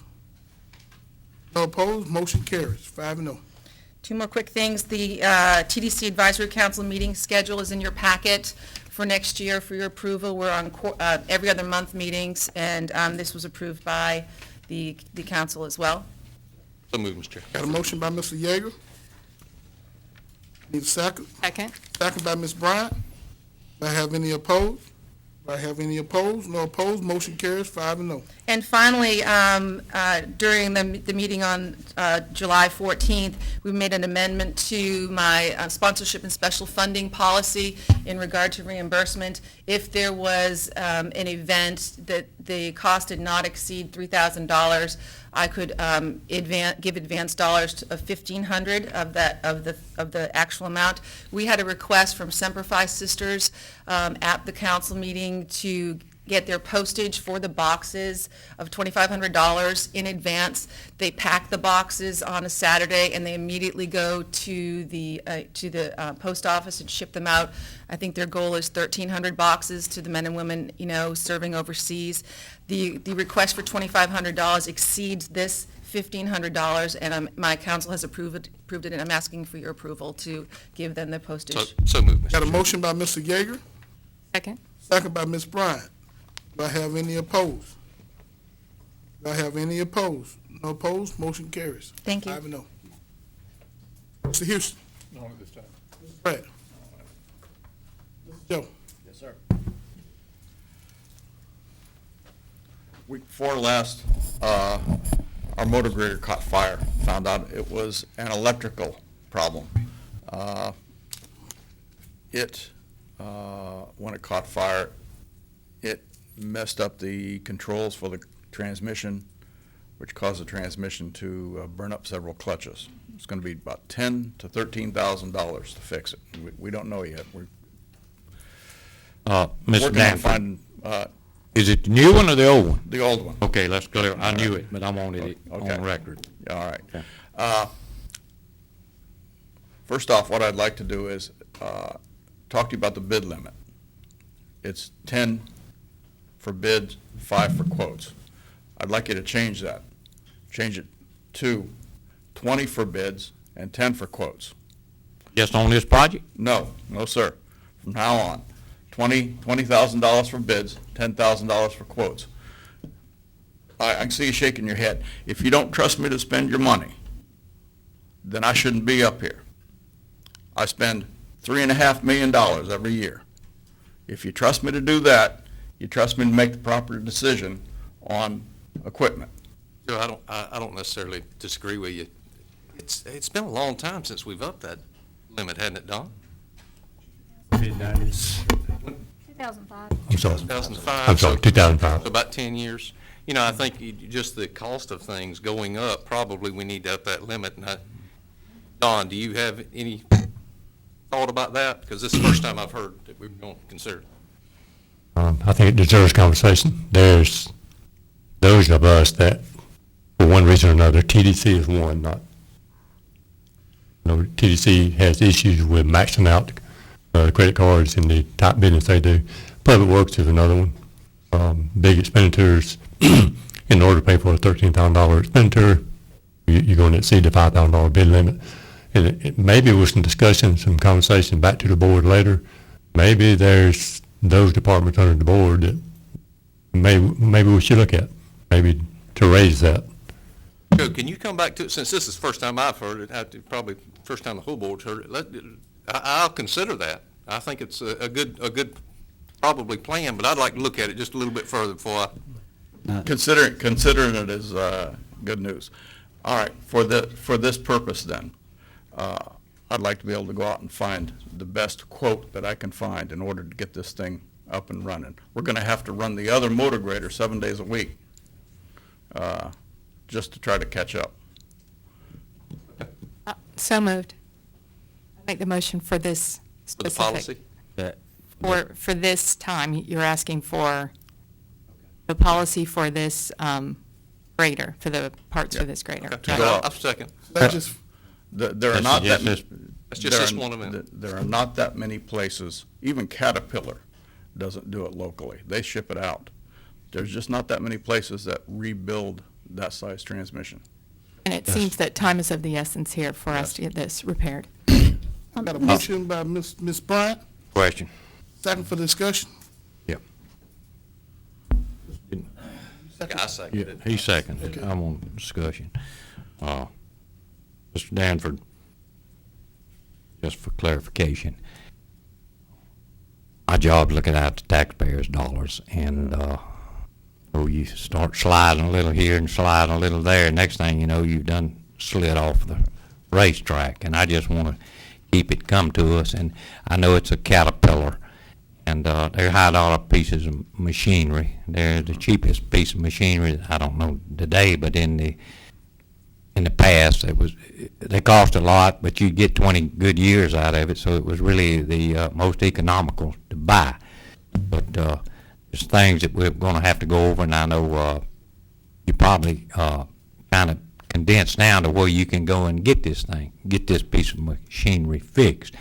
No opposed, motion carries 5-0. 2 more quick things. The TDC Advisory Council meeting schedule is in your packet for next year for your approval. We're on every other month meetings, and this was approved by the council as well. So moved, Mr. Chair. Got a motion by Mr. Yeager. Need a second? Second. Second by Ms. Bryant. Do I have any opposed? Do I have any opposed? No opposed, motion carries 5-0. And finally, during the meeting on July 14th, we made an amendment to my sponsorship and special funding policy in regard to reimbursement. If there was an event that the cost did not exceed $3,000, I could give advance dollars of $1,500 of the actual amount. We had a request from Semper Fi Sisters at the council meeting to get their postage for the boxes of $2,500 in advance. They pack the boxes on a Saturday, and they immediately go to the post office and ship them out. I think their goal is 1,300 boxes to the men and women, serving overseas. The request for $2,500 exceeds this $1,500, and my council has approved it, and I'm asking for your approval to give them the postage. So moved, Mr. Got a Chairman. motion by Mr. Yeager, Second. second by Ms. Bryant. Do I have any opposed? Do I have any opposed? No opposed, motion carries. Thank you. 5-0. Mr. Houston. No, at this time. Mr. Pratt. Mr. Joe. Yes, sir. Week before last, our motor grader caught fire. Found out it was an electrical problem. When it caught fire, it messed up the controls for the transmission, which caused the transmission to burn up several clutches. It's going to be about $10,000 to $13,000 to fix it. We don't know yet. We're Mr. working on Danforth, finding is it the new one or the old one? the old one. Okay, let's go. I knew it, but I wanted it Okay. on record. All right. Okay. First off, what I'd like to do is talk to you about the bid limit. It's 10 for bids, 5 for quotes. I'd like you to change that. Change it to 20 for bids and 10 for quotes. Just on this project? No, sir. From now on, $20,000 for bids, $10,000 for quotes. I can see you shaking your head. If you don't trust me to spend your money, then I shouldn't be up here. I spend $3.5 million every year. If you trust me to do that, you trust me to make the proper decision on equipment. Joe, I don't necessarily disagree with you. It's been a long time since we've upped that limit, hasn't it, Don? $2,005. I'm sorry. 2005. I'm sorry, 2005. So about 10 years. I think just the cost of things going up, probably we need to up that limit. And Don, do you have any thought about that? Because this is the first time I've heard that we're going to consider it. I think it deserves conversation. There's those of us that, for one reason or another, TDC is one, not, TDC has issues with maxing out credit cards in the type business they do. Public Works is another one. Big expenditures, in order to pay for a $13,000 expenditure, you're going to exceed the $5,000 bid limit. And maybe with some discussion, some conversation back to the board later, maybe there's those departments under the board that maybe we should look at, maybe to raise that. Joe, can you come back to it, since this is the first time I've heard it, probably first time the whole board's heard it, I'll consider that. I think it's a good probably plan, but I'd like to look at it just a little bit further before I. Considering it is good news. All right, for this purpose then, I'd like to be able to go out and find the best quote that I can find in order to get this thing up and running. We're going to have to run the other motor grader 7 days a week just to try to catch up. So moved. Make the motion for this For the specific. policy? For this time, you're asking for the policy for this grader, for the parts for this grader. Okay. go out. I'll second. That's just, There are not that That's just this one amendment. There are not that many places, even Caterpillar doesn't do it locally. They ship it out. There's just not that many places that rebuild that size transmission. And it seems that time is of the essence here for us to get this repaired. got a motion by Ms. Bryant, Question. second for discussion. Yep. I second it. He seconded it. I'm on discussion. Mr. Danford, just for clarification, my job's looking at the taxpayers' dollars, and you start sliding a little here and sliding a little there. Next thing you know, you've done slid off the racetrack, and I just want to keep it come to us. And I know it's a Caterpillar, and they're high-dollar pieces of machinery. They're the cheapest piece of machinery, I don't know today, but in the past, they cost a lot, but you'd get 20 good years out of it, so it was really the most economical to buy. But there's things that we're gonna have to go over, and I know, you probably, kind of condensed down to where you can go and get this thing, get this piece of machinery fixed.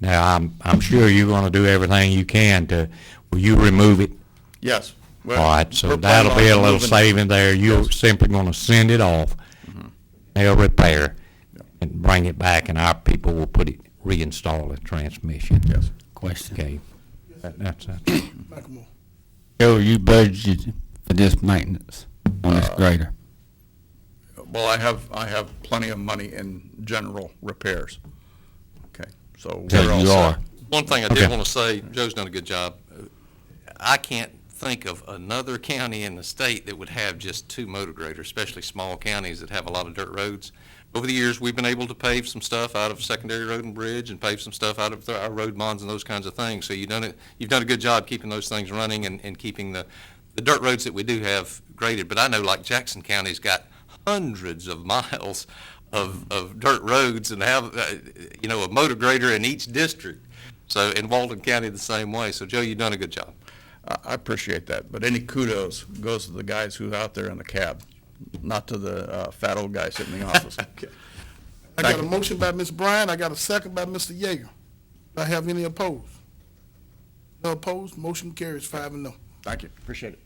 Now, I'm sure you're gonna do everything you can to, will you remove it? Yes. All right, so that'll be a little saving there. You're simply gonna send it off, they'll repair, and bring it back, and our people will reinstall the transmission. Yes. Question. Okay, that's Joe, you budgeted for this maintenance on this grader? Well, I have plenty of money in general repairs. Okay, so So we're all you set. are. One thing I Okay. did want to say, Joe's done a good job. I can't think of another county in the state that would have just two motor graders, especially small counties that have a lot of dirt roads. Over the years, we've been able to pave some stuff out of secondary road and bridge and pave some stuff out of our road bonds and those kinds of things. So you've done a good job keeping those things running and keeping the dirt roads that we do have graded. But I know like Jackson County's got hundreds of miles of dirt roads and have, a motor grader in each district. So in Walton County the same way. So Joe, you've done a good job. I appreciate that, but any kudos goes to the guys who are out there in the cab, not to the fat old guy sitting in the office. I got a motion by Ms. Bryan, I got a second by Mr. Yeager. Do I have any opposed? No opposed, motion carries 5-0. Thank you, appreciate it.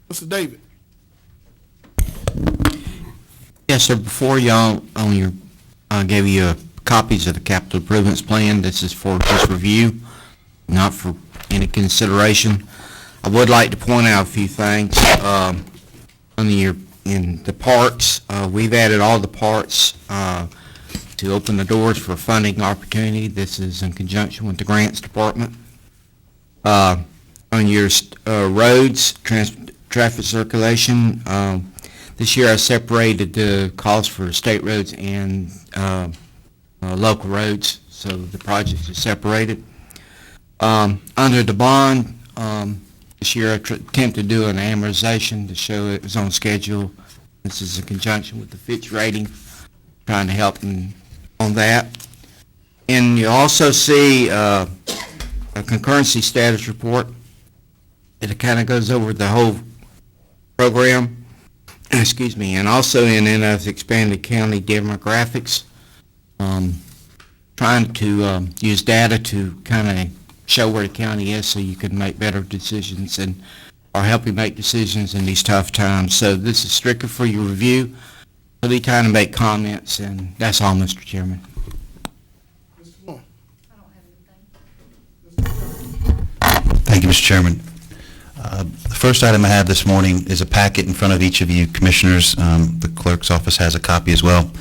Mr. David? Yes, sir. Before y'all on your, gave you copies of the capital improvements plan. This is for just review, not for any consideration. I would like to point out a few things. In the parks, we've added all the parts to open the doors for funding opportunity. This is in conjunction with the grants department. On your roads, traffic circulation, this year I separated the costs for state roads and local roads, so the projects are separated. Under the bond, this year I attempted to do an amortization to show it was on schedule. This is in conjunction with the Fitch rating, trying to help them on that. And you also see a concurrency status report. It kind of goes over the whole program, excuse me, and also in NF's expanded county demographics, trying to use data to kind of show where the county is so you can make better decisions and or help you make decisions in these tough times. So this is strictly for your review. I'll be trying to make comments, and that's all, Mr. Chairman. Thank you, Mr. Chairman. The first item I have this morning is a packet in front of each of you commissioners. The clerk's office has a copy as well.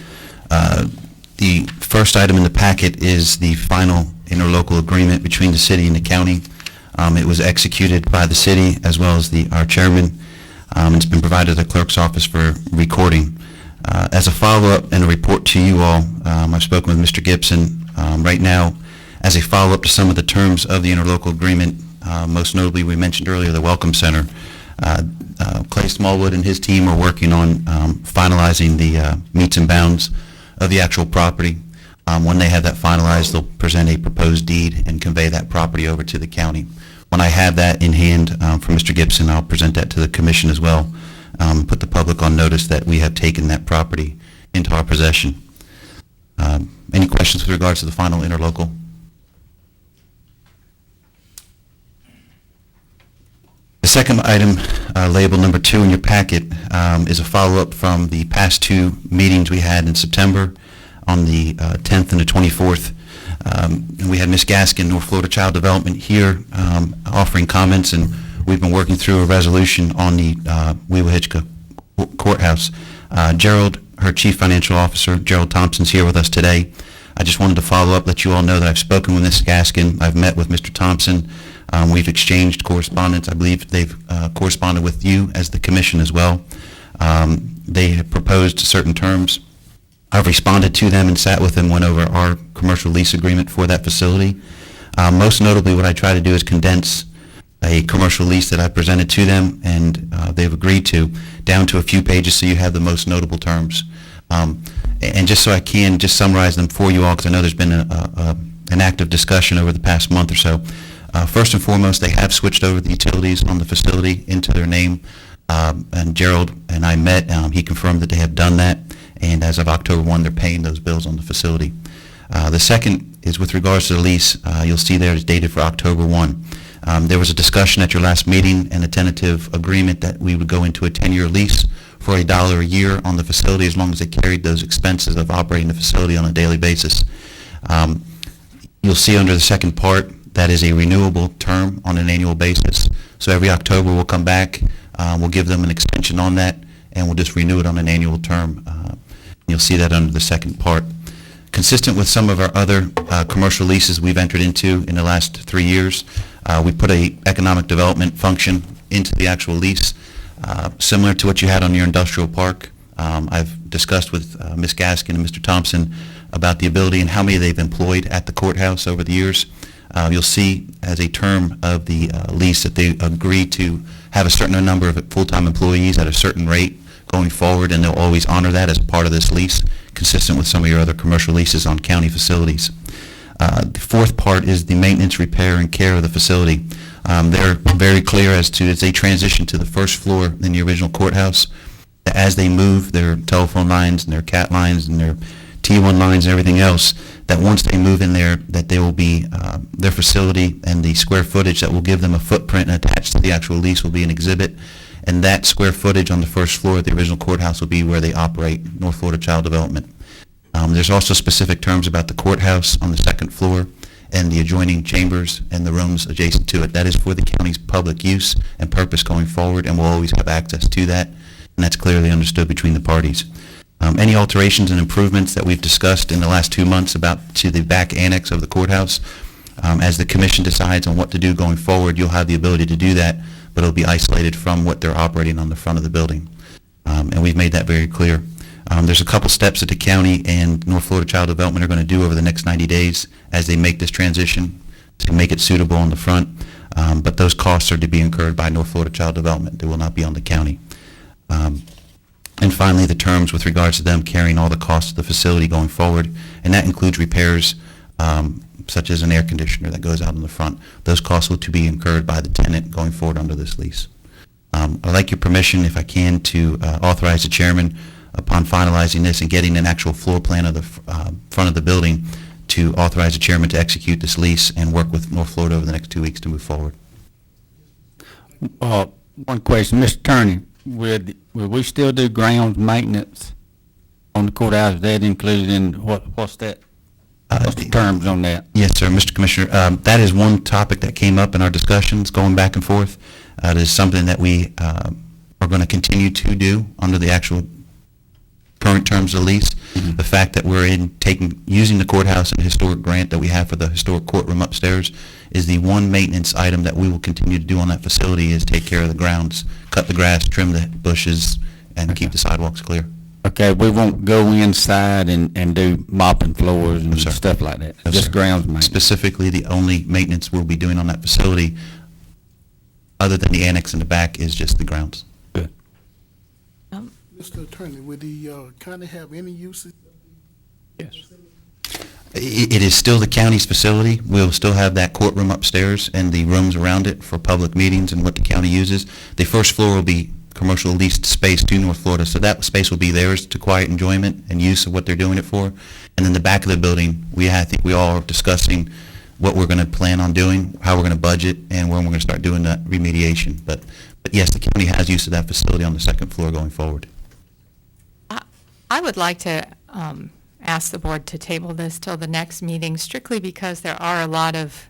The first item in the packet is the final interlocal agreement between the city and the county. It was executed by the city as well as our chairman. It's been provided to the clerk's office for recording. As a follow-up and a report to you all, I've spoken with Mr. Gibson. Right now, as a follow-up to some of the terms of the interlocal agreement, most notably, we mentioned earlier the Welcome Center. Clay Smallwood and his team are working on finalizing the meets and bounds of the actual property. When they have that finalized, they'll present a proposed deed and convey that property over to the county. When I have that in hand from Mr. Gibson, I'll present that to the commission as well, put the public on notice that we have taken that property into our possession. Any questions with regards to the final interlocal? The second item, labeled number 2 in your packet, is a follow-up from the past 2 meetings we had in September on the 10th and the 24th. And we had Ms. Gaskin, North Florida Child Development, here offering comments, and we've been working through a resolution on the Weewahitchka Courthouse. Gerald, her Chief Financial Officer, Gerald Thompson's here with us today. I just wanted to follow up, let you all know that I've spoken with Ms. Gaskin. I've met with Mr. Thompson. We've exchanged correspondence. I believe they've corresponded with you as the commission as well. They have proposed certain terms. I've responded to them and sat with them, went over our commercial lease agreement for that facility. Most notably, what I try to do is condense a commercial lease that I presented to them, and they've agreed to, down to a few pages so you have the most notable terms. And just so I can just summarize them for you all, because I know there's been an active discussion over the past month or so. First and foremost, they have switched over the utilities on the facility into their name, and Gerald and I met. He confirmed that they have done that, and as of October 1, they're paying those bills on the facility. The second is with regards to the lease. You'll see there it's dated for October 1. There was a discussion at your last meeting and a tentative agreement that we would go into a 10-year lease for $1 a year on the facility as long as they carried those expenses of operating the facility on a daily basis. You'll see under the second part that is a renewable term on an annual basis. So every October we'll come back, we'll give them an extension on that, and we'll just renew it on an annual term. You'll see that under the second part. Consistent with some of our other commercial leases we've entered into in the last 3 years, we put a economic development function into the actual lease, similar to what you had on your industrial park. I've discussed with Ms. Gaskin and Mr. Thompson about the ability and how many they've employed at the courthouse over the years. You'll see as a term of the lease that they agree to have a certain number of full-time employees at a certain rate going forward, and they'll always honor that as part of this lease, consistent with some of your other commercial leases on county facilities. The fourth part is the maintenance, repair, and care of the facility. They're very clear as they transition to the first floor in the original courthouse, that as they move their telephone lines and their CAT lines and their T1 lines and everything else, that once they move in there, that they will be, their facility and the square footage that will give them a footprint and attached to the actual lease will be an exhibit. And that square footage on the first floor of the original courthouse will be where they operate North Florida Child Development. There's also specific terms about the courthouse on the second floor and the adjoining chambers and the rooms adjacent to it. That is for the county's public use and purpose going forward, and we'll always have access to that, and that's clearly understood between the parties. Any alterations and improvements that we've discussed in the last 2 months about to the back annex of the courthouse, as the commission decides on what to do going forward, you'll have the ability to do that, but it'll be isolated from what they're operating on the front of the building. And we've made that very clear. There's a couple steps that the county and North Florida Child Development are going to do over the next 90 days as they make this transition to make it suitable on the front. But those costs are to be incurred by North Florida Child Development. They will not be on the county. And finally, the terms with regards to them carrying all the costs of the facility going forward, and that includes repairs such as an air conditioner that goes out in the front. Those costs will to be incurred by the tenant going forward under this lease. I'd like your permission, if I can, to authorize the chairman, upon finalizing this and getting an actual floor plan of the front of the building, to authorize the chairman to execute this lease and work with North Florida over the next 2 weeks to move forward. One question, Mr. Attorney, will we still do grounds maintenance on the courthouse? Is that included in, what's that? What's the terms on that? Yes, sir, Mr. Commissioner. That is one topic that came up in our discussions going back and forth. It is something that we are going to continue to do under the actual current terms of the lease. Mm-hmm. The fact that we're using the courthouse and historic grant that we have for the historic courtroom upstairs is the one maintenance item that we will continue to do on that facility, is take care of the grounds, cut the grass, trim the bushes, and keep the sidewalks clear. Okay, we won't go inside and do mopping floors and stuff like that. No, just sir. Grounds maintenance. Specifically, the only maintenance we'll be doing on that facility, other than the annex in the back, is just the grounds. Good. Mr. Attorney, would the county have any uses? Yes. It is still the county's facility. We'll still have that courtroom upstairs and the rooms around it for public meetings and what the county uses. The first floor will be commercial leased space to North Florida, so that space will be theirs to quiet enjoyment and use of what they're doing it for. And then the back of the building, I think we all are discussing what we're going to plan on doing, how we're going to budget, and when we're going to start doing that remediation. But yes, the county has use of that facility on the second floor going forward. I would like to ask the board to table this till the next meeting, strictly because there are a lot of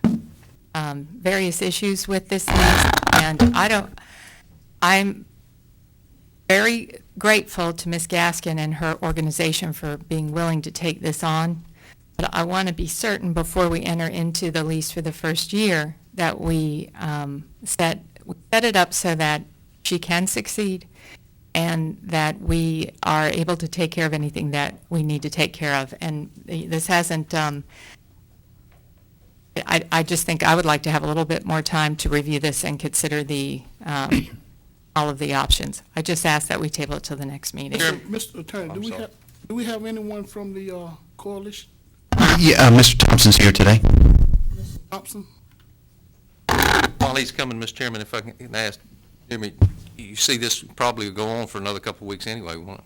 various issues with this lease, and I'm very grateful to Ms. Gaskin and her organization for being willing to take this on, but I want to be certain before we enter into the lease for the first year that we set it up so that she can succeed and that we are able to take care of anything that we need to take care of. And this hasn't, I just think I would like to have a little bit more time to review this and consider all of the options. I just ask that we table it till the next meeting. Mr. Attorney, do we have anyone from the coalition? Yeah, Mr. Thompson's here today. Thompson? While he's coming, Mr. Chairman, if I can ask, Jimmy, you see this probably will go on for another couple of weeks anyway, won't it?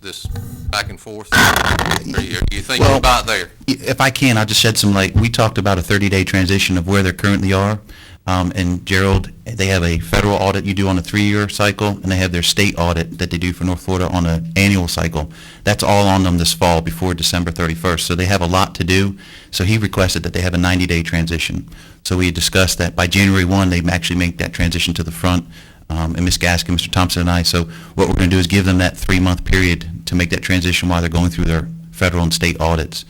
This back and forth? Or you think we're about there? If I can, I'll just shed some light. We talked about a 30-day transition of where they currently are. And Gerald, they have a federal audit you do on a 3-year cycle, and they have their state audit that they do for North Florida on an annual cycle. That's all on them this fall before December 31st. So they have a lot to do. So he requested that they have a 90-day transition. So we discussed that by January 1, they actually make that transition to the front. And Ms. Gaskin, Mr. Thompson, and I. So what we're going to do is give them that 3-month period to make that transition while they're going through their federal and state audits.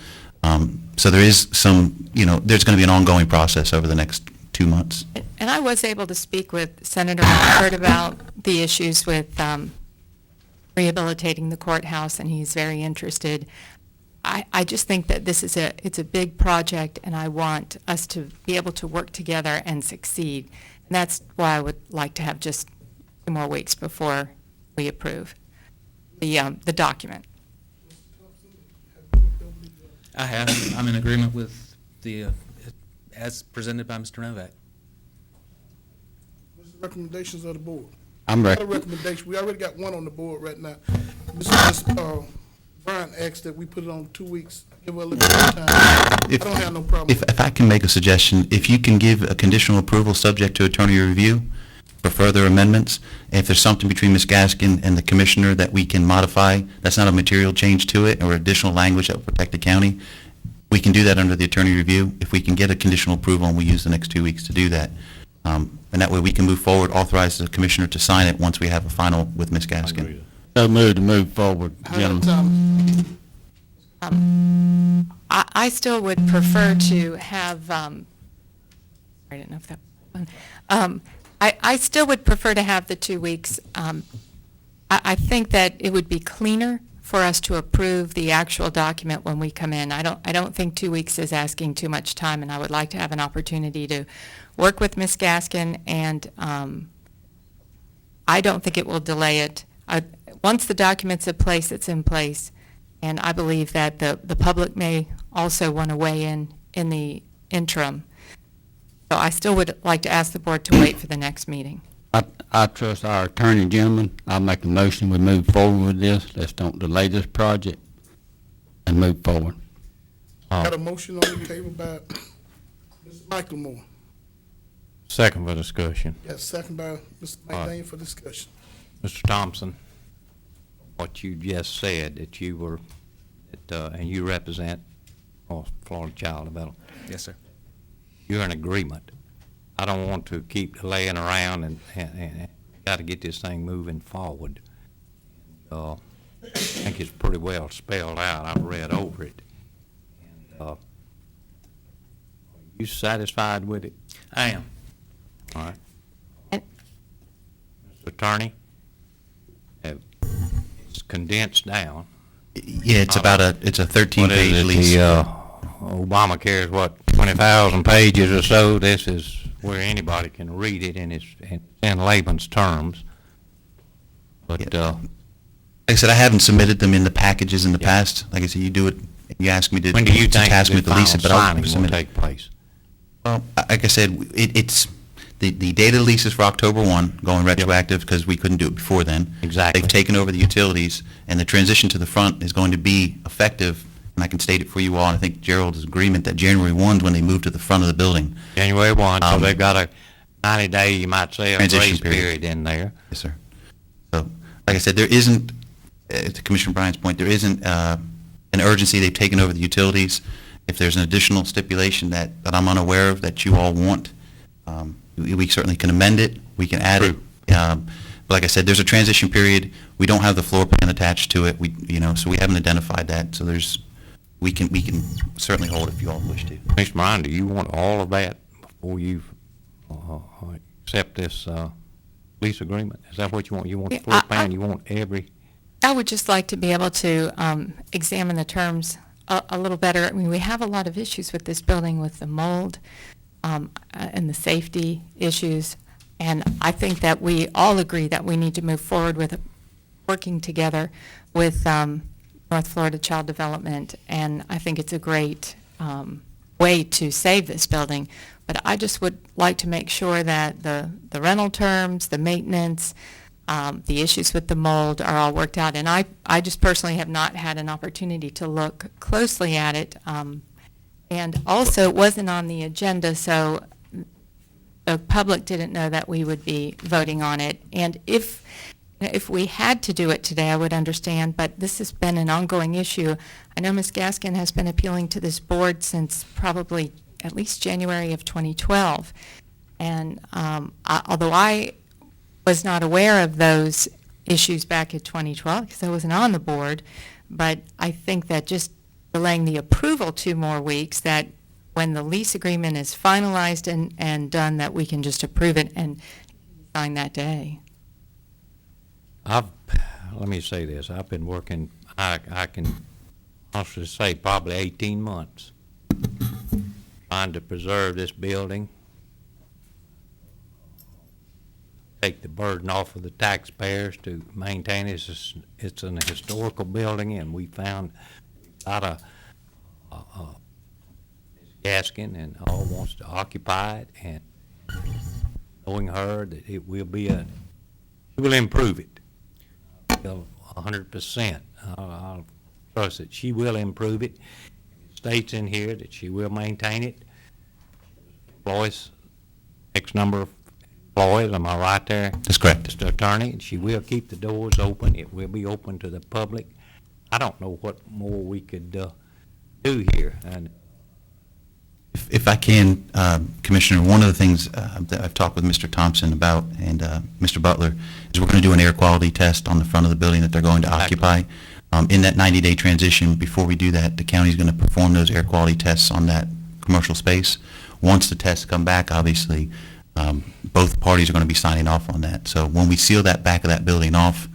So there is some, there's going to be an ongoing process over the next 2 months. And I was able to speak with Senator Moffett about the issues with rehabilitating the courthouse, and he's very interested. I just think that it's a big project, and I want us to be able to work together and succeed. And that's why I would like to have just 2 more weeks before we approve the document. I have. I'm in agreement with the, as presented by Mr. Novak. What's the recommendations of the board? I'm Got a recommendation. We already got one on the board right now. Ms. Brian asked that we put it on 2 weeks. Give her a little bit of time. I don't have no problem. If I can make a suggestion, if you can give a conditional approval subject to attorney review for further amendments, if there's something between Ms. Gaskin and the commissioner that we can modify, that's not a material change to it or additional language that will protect the county, we can do that under the attorney review. If we can get a conditional approval and we use the next 2 weeks to do that. And that way we can move forward, authorize the commissioner to sign it once we have a final with Ms. Gaskin. So moved to move forward, gentlemen. I still would prefer to have, I didn't know if that one. I still would prefer to have the 2 weeks. I think that it would be cleaner for us to approve the actual document when we come in. I don't think 2 weeks is asking too much time, and I would like to have an opportunity to work with Ms. Gaskin, and I don't think it will delay it. Once the document's in place, it's in place, and I believe that the public may also want to weigh in the interim. So I still would like to ask the board to wait for the next meeting. I trust our attorney, gentlemen. I'll make a motion, we move forward with this. Let's don't delay this project and move forward. Got a motion on the table by Mr. Michael Moore. Second for discussion. Yes, second by Mr. McDaniel for discussion. Mr. Thompson, what you just said, that you were, and you represent Florida Child Development. Yes, sir. You're in agreement. I don't want to keep delaying around and got to get this thing moving forward. I think it's pretty well spelled out. I've read over it. And, are you satisfied with it? I am. All right. Mr. Attorney, it's condensed down. Yeah, it's about it's a 13-page release. Obamacare is what, 20,000 pages or so. This is where anybody can read it, and it's in layman's terms. But like I said, I haven't submitted them in the packages in the past. Like I said, you do it. You ask me to. When do you think task me the to release final it, but I'll signing will submit it. take place? Well, like I said, it's the date of the lease is for October 1, going retroactive because we couldn't do it before then. Exactly. They've taken over the utilities, and the transition to the front is going to be effective. And I can state it for you all. And I think Gerald's agreement that January 1 is when they move to the front of the building. January 1, so they've got a 90-day, you might say, a Transition grace period in there. Yes, sir. So, like I said, there isn't, to Commissioner Bryant's point, there isn't an urgency. They've taken over the utilities. If there's an additional stipulation that I'm unaware of that you all want, we certainly can amend it. We can add it. But like I said, there's a transition period. We don't have the floor plan attached to it. So we haven't identified that. So we can certainly hold it if you all wish to. Mr. Miranda, do you want all of that before you accept this lease agreement? Is that what you want? You want the floor plan? You want every? I would just like to be able to examine the terms a little better. I mean, we have a lot of issues with this building with the mold and the safety issues, and I think that we all agree that we need to move forward with working together with North Florida Child Development, and I think it's a great way to save this building. But I just would like to make sure that the rental terms, the maintenance, the issues with the mold are all worked out. And I just personally have not had an opportunity to look closely at it. And also, it wasn't on the agenda, so the public didn't know that we would be voting on it. And if we had to do it today, I would understand, but this has been an ongoing issue. I know Ms. Gaskin has been appealing to this board since probably at least January of 2012. And although I was not aware of those issues back in 2012 because I wasn't on the board, but I think that just delaying the approval 2 more weeks, that when the lease agreement is finalized and done, that we can just approve it and sign that day. Let me say this, I've been working, I can honestly say probably 18 months trying to preserve this building, take the burden off of the taxpayers to maintain it. It's an historical building, and we found a lot of Gaskin and all wants to occupy it, and knowing her that it will be she will improve it. 100%. I'll trust that she will improve it. It states in here that she will maintain it. Employs X number of employees. Am I right there? That's correct. Mr. Attorney, and she will keep the doors open. It will be open to the public. I don't know what more we could do here. And If I can, Commissioner, one of the things that I've talked with Mr. Thompson about and Mr. Butler is we're going to do an air quality test on the front of the building that they're going to occupy. In that 90-day transition, before we do that, the county's going to perform those air quality tests on that commercial space. Once the tests come back, obviously, both parties are going to be signing off on that. So when we seal that back of that building off,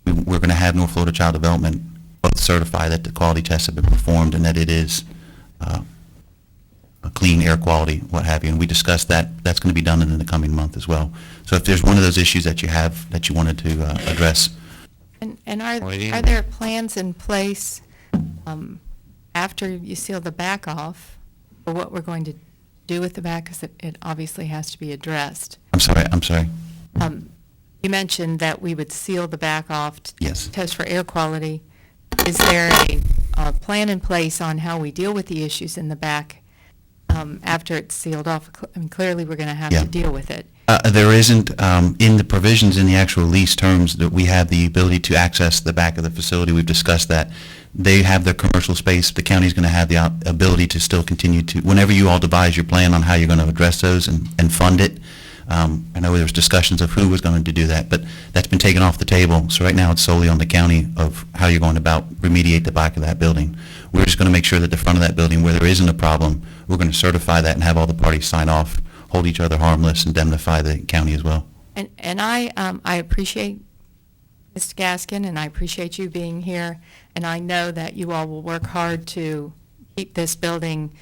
we're going to have North Florida Child Development both certify that the quality tests have been performed and that it is a clean air quality, what have you. And we discussed that. That's going to be done in the coming month as well. So if there's one of those issues that you have that you wanted to address. And are there plans in place after you seal the back off for what we're going to do with the back? Because it obviously has to be addressed. I'm sorry. You mentioned that we would seal the back off to Yes. test for air quality. Is there a plan in place on how we deal with the issues in the back after it's sealed off? I mean, clearly, we're going to have to deal with it. There isn't, in the provisions in the actual lease terms, that we have the ability to access the back of the facility. We've discussed that. They have their commercial space. The county's going to have the ability to still continue to, whenever you all devise your plan on how you're going to address those and fund it. I know there was discussions of who was going to do that, but that's been taken off the table. So right now, it's solely on the county of how you're going about remediate the back of that building. We're just going to make sure that the front of that building, where there isn't a problem, we're going to certify that and have all the parties sign off, hold each other harmless, indemnify the county as well. And I appreciate Mr. Gaskin, and I appreciate you being here, and I know that you all will work hard to keep this building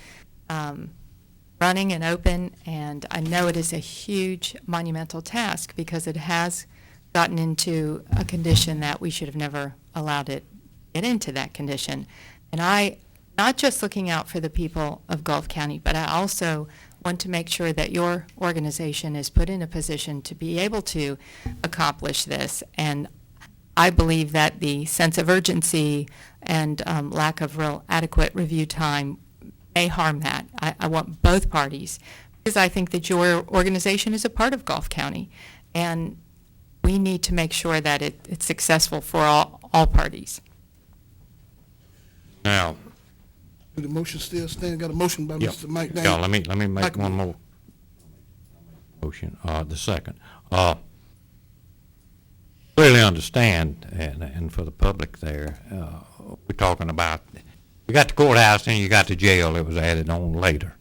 running and open, and I know it is a huge monumental task because it has gotten into a condition that we should have never allowed it get into that condition. And I, not just looking out for the people of Gulf County, but I also want to make sure that your organization is put in a position to be able to accomplish this. And I believe that the sense of urgency and lack of real adequate review time may harm that. I want both parties, because I think that your organization is a part of Gulf County, and we need to make sure that it's successful for all parties. Now, Do the motion still stand? Got a motion by Mr. Mike Daniels. yeah, let me make one more motion, the second. Clearly understand, and for the public there, we're talking about, you got the courthouse and you got the jail that was added on later.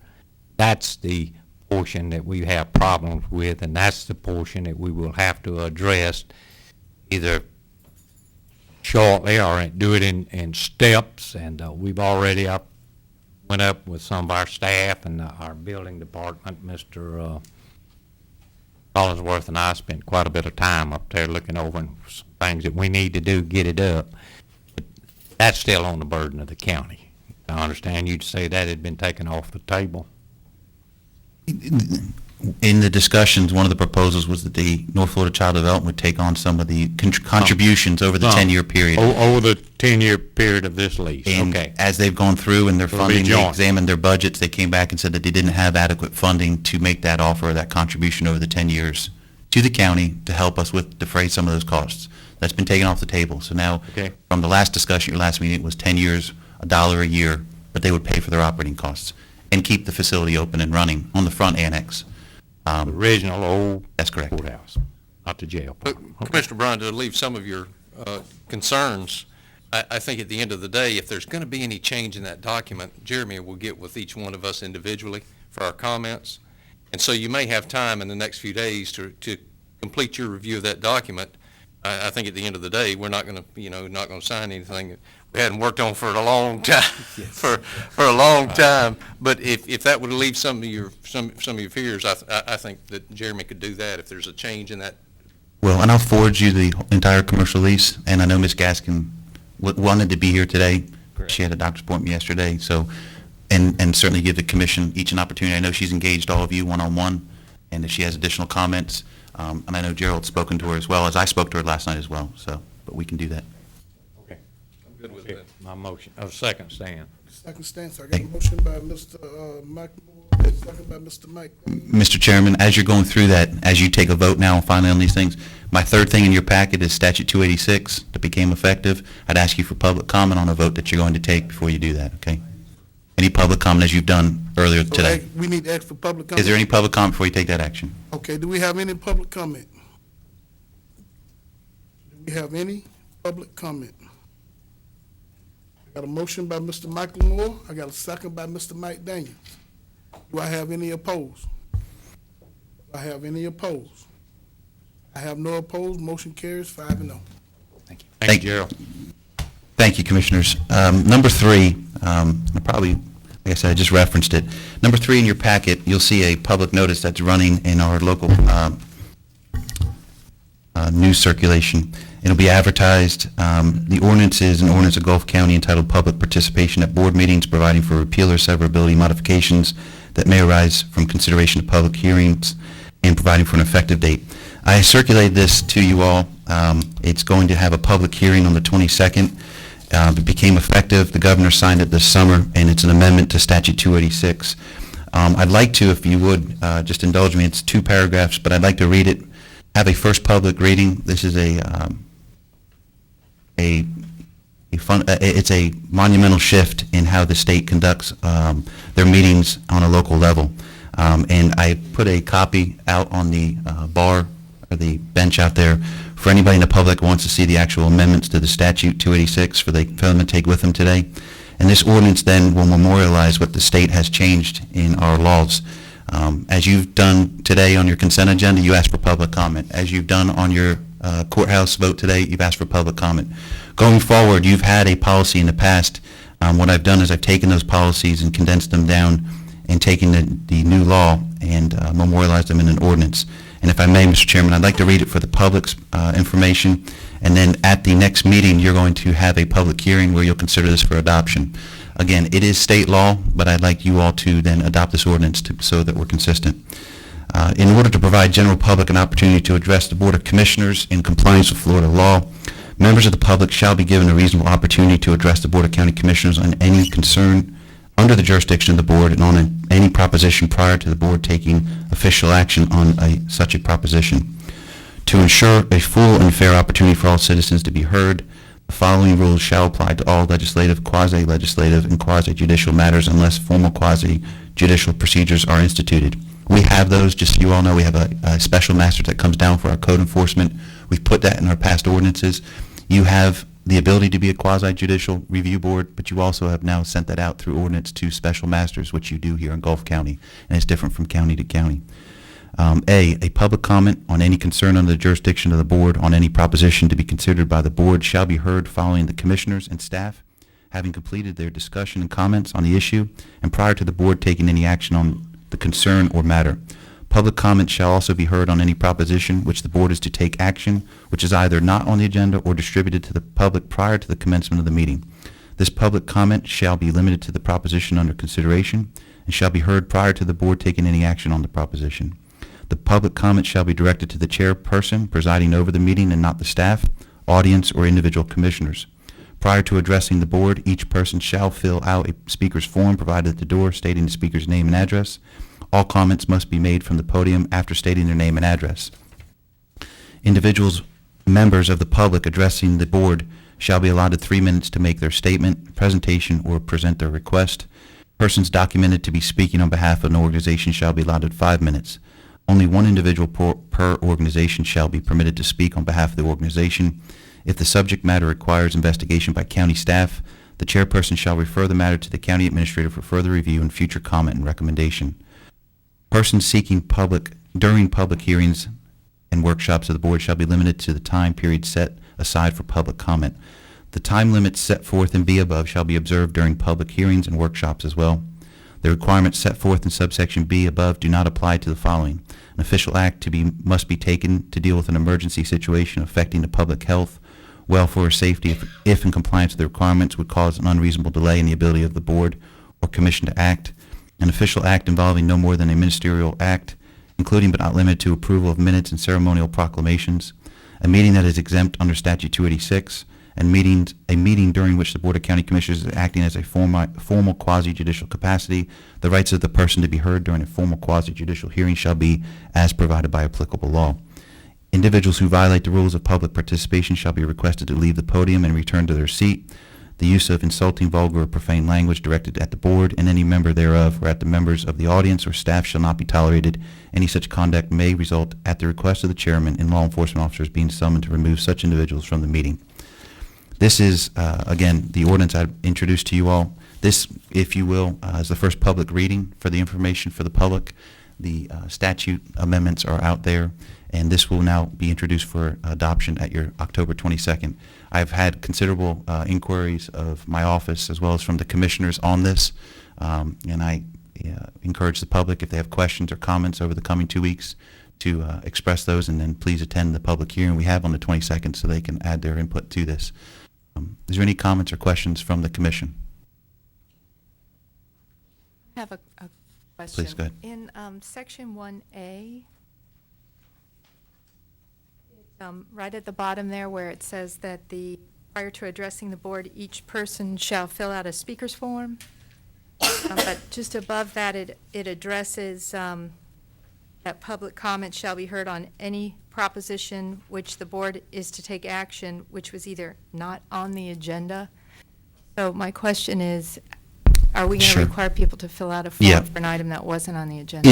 That's the portion that we have problems with, and that's the portion that we will have to address either shortly or do it in steps. And we've already went up with some of our staff and our building department. Mr. Collinsworth and I spent quite a bit of time up there looking over some things that we need to do, get it up. But that's still on the burden of the county. I understand you to say that had been taken off the table. In the discussions, one of the proposals was that the North Florida Child Development would take on some of the contributions over the 10-year period. Over the 10-year period of this lease, And okay. as they've gone through and their It'll be funding, they joint. examined their budgets, they came back and said that they didn't have adequate funding to make that offer, that contribution over the 10 years to the county to help us with defray some of those costs. That's been taken off the table. So now, Okay. from the last discussion, your last meeting, it was 10 years, $1 a year, but they would pay for their operating costs and keep the facility open and running on the front annex. The original old That's correct. courthouse, not the jail. But Commissioner Bryan, to leave some of your concerns, I think at the end of the day, if there's going to be any change in that document, Jeremy will get with each one of us individually for our comments. And so you may have time in the next few days to complete your review of that document. I think at the end of the day, we're not going to, not going to sign anything that we hadn't worked on for a long time, for a long time. But if that would relieve some of your fears, I think that Jeremy could do that if there's a change in that. Well, and I'll forward you the entire commercial lease, and I know Ms. Gaskin wanted to be here today. Correct. She had a doctor's appointment yesterday, so, and certainly give the commission each an opportunity. I know she's engaged all of you one-on-one, and if she has additional comments, and I know Gerald's spoken to her as well, as I spoke to her last night as well, so, but we can do that. Okay. I'm good with Okay, that. my motion, second stand. Second stance, I got a motion by Mr. Mike Moore, second by Mr. Mike. Mr. Chairman, as you're going through that, as you take a vote now finally on these things, my third thing in your packet is Statute 286 that became effective. I'd ask you for public comment on a vote that you're going to take before you do that, okay? Any public comment as you've done earlier So today? we need to ask for public comment. Is there any public comment before you take that action? Okay, do we have any public comment? Do we have any public comment? I got a motion by Mr. Michael Moore. I got a second by Mr. Mike Daniels. Do I have any opposed? Do I have any opposed? I have no opposed. Motion carries 5-0. Thank you, Gerald. Thank you, Commissioners. Number 3, I probably, like I said, I just referenced it. Number 3 in your packet, you'll see a public notice that's running in our local news circulation. It'll be advertised. The ordinance is an ordinance of Gulf County entitled Public Participation at Board Meetings, providing for repeal or severability modifications that may arise from consideration of public hearings and providing for an effective date. I circulated this to you all. It's going to have a public hearing on the 22nd. It became effective. The governor signed it this summer, and it's an amendment to Statute 286. I'd like to, if you would, just indulge me. It's 2 paragraphs, but I'd like to read it. Have a first public reading. This is it's a monumental shift in how the state conducts their meetings on a local level. And I put a copy out on the bar or the bench out there for anybody in the public who wants to see the actual amendments to the statute 286 for them to take with them today. And this ordinance then will memorialize what the state has changed in our laws. As you've done today on your consent agenda, you asked for public comment. As you've done on your courthouse vote today, you've asked for public comment. Going forward, you've had a policy in the past. What I've done is I've taken those policies and condensed them down and taken the new law and memorialized them in an ordinance. And if I may, Mr. Chairman, I'd like to read it for the public's information. And then at the next meeting, you're going to have a public hearing where you'll consider this for adoption. Again, it is state law, but I'd like you all to then adopt this ordinance so that we're consistent. In order to provide general public an opportunity to address the Board of Commissioners in compliance with Florida law, members of the public shall be given a reasonable opportunity to address the Board of County Commissioners on any concern under the jurisdiction of the Board and on any proposition prior to the Board taking official action on such a proposition. To ensure a full and fair opportunity for all citizens to be heard, the following rules shall apply to all legislative, quasi-legislative, and quasi-judicial matters unless formal quasi-judicial procedures are instituted. We have those, just so you all know, we have a special master that comes down for our code enforcement. We've put that in our past ordinances. You have the ability to be a quasi-judicial review board, but you also have now sent that out through ordinance to special masters, which you do here in Gulf County, and it's different from county to county. A public comment on any concern under the jurisdiction of the board on any proposition to be considered by the board shall be heard following the commissioners and staff having completed their discussion and comments on the issue and prior to the board taking any action on the concern or matter. Public comment shall also be heard on any proposition which the board is to take action, which is either not on the agenda or distributed to the public prior to the commencement of the meeting. This public comment shall be limited to the proposition under consideration and shall be heard prior to the board taking any action on the proposition. The public comment shall be directed to the chairperson presiding over the meeting and not the staff, audience, or individual commissioners. Prior to addressing the board, each person shall fill out a speaker's form provided at the door stating the speaker's name and address. All comments must be made from the podium after stating their name and address. Individuals, members of the public addressing the board shall be allotted 3 minutes to make their statement, presentation, or present their request. Persons documented to be speaking on behalf of an organization shall be allotted 5 minutes. Only one individual per organization shall be permitted to speak on behalf of the organization. If the subject matter requires investigation by county staff, the chairperson shall refer the matter to the county administrator for further review and future comment and recommendation. Persons seeking during public hearings and workshops of the board shall be limited to the time period set aside for public comment. The time limits set forth in B above shall be observed during public hearings and workshops as well. The requirements set forth in subsection B above do not apply to the following. An official act must be taken to deal with an emergency situation affecting the public health, welfare, or safety if in compliance with the requirements would cause an unreasonable delay in the ability of the board or commission to act. An official act involving no more than a ministerial act, including but not limited to approval of minutes and ceremonial proclamations. A meeting that is exempt under Statute 286, and a meeting during which the Board of County Commissioners is acting as a formal quasi-judicial capacity. The rights of the person to be heard during a formal quasi-judicial hearing shall be as provided by applicable law. Individuals who violate the rules of public participation shall be requested to leave the podium and return to their seat. The use of insulting, vulgar, or profane language directed at the board and any member thereof or at the members of the audience or staff shall not be tolerated. Any such conduct may result, at the request of the chairman, in law enforcement officers being summoned to remove such individuals from the meeting. This is, again, the ordinance I introduced to you all. This, if you will, is the first public reading for the information for the public. The statute amendments are out there, and this will now be introduced for adoption at your October 22nd. I've had considerable inquiries of my office as well as from the commissioners on this, and I encourage the public, if they have questions or comments over the coming 2 weeks, to express those, and then please attend the public hearing we have on the 22nd so they can add their input to this. Is there any comments or questions from the commission? I have a question. Please, go ahead. In section 1A, right at the bottom there where it says that prior to addressing the board, each person shall fill out a speaker's form. But just above that, it addresses that public comment shall be heard on any proposition which the board is to take action, which was either not on the agenda. So my question is, are we going to Sure. require people to fill out a form Yeah. for an item that wasn't on the agenda?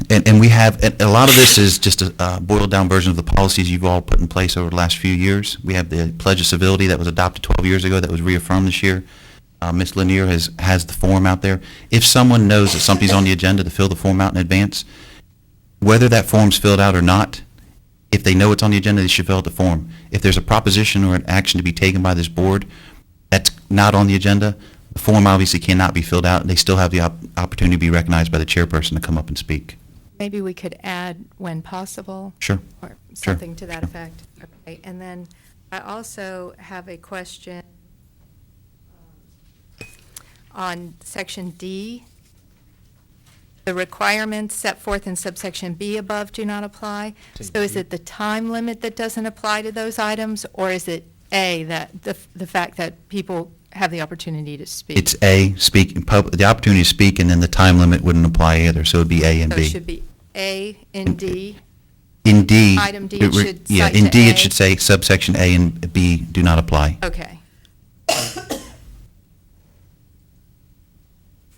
And we have, and a lot of this is just a boiled down version of the policies you've all put in place over the last few years. We have the Pledge of Civility that was adopted 12 years ago that was reaffirmed this year. Ms. Lanier has the form out there. If someone knows that something's on the agenda, to fill the form out in advance, whether that form's filled out or not, if they know it's on the agenda, they should fill out the form. If there's a proposition or an action to be taken by this board that's not on the agenda, the form obviously cannot be filled out. They still have the opportunity to be recognized by the chairperson to come up and speak. Maybe we could add when possible. Sure. Or Sure. something to that effect. Okay, and then I also have a question on section D. The requirements set forth in subsection B above do not apply. So is it the time limit that doesn't apply to those items, or is it A, that the fact that people have the opportunity to speak? It's A, the opportunity to speak, and then the time limit wouldn't apply either, so it'd be A and So B. it should be A in D. In D. Item D, it should Yeah, cite in to D, A. it should say subsection A and B do not apply. Okay.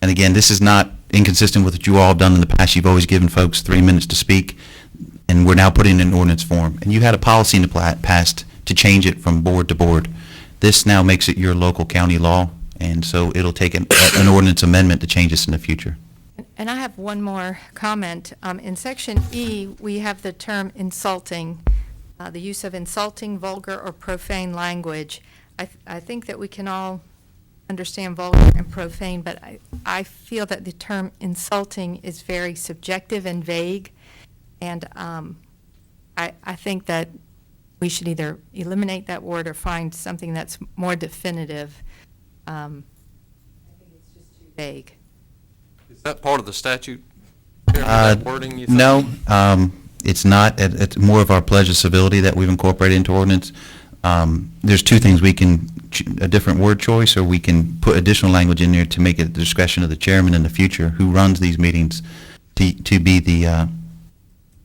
And again, this is not inconsistent with what you all have done in the past. You've always given folks 3 minutes to speak, and we're now putting it in ordinance form. And you had a policy in the past to change it from board to board. This now makes it your local county law, and so it'll take an ordinance amendment to change this in the future. And I have one more comment. In section E, we have the term insulting, the use of insulting, vulgar, or profane language. I think that we can all understand vulgar and profane, but I feel that the term insulting is very subjective and vague, and I think that we should either eliminate that word or find something that's more definitive. I think it's just too vague. Is that part of the statute? Chairman, that wording, you think? No, it's not. It's more of our pledge of civility that we've incorporated into ordinance. There's two things. We can, a different word choice, or we can put additional language in there to make it at the discretion of the chairman in the future who runs these meetings to be the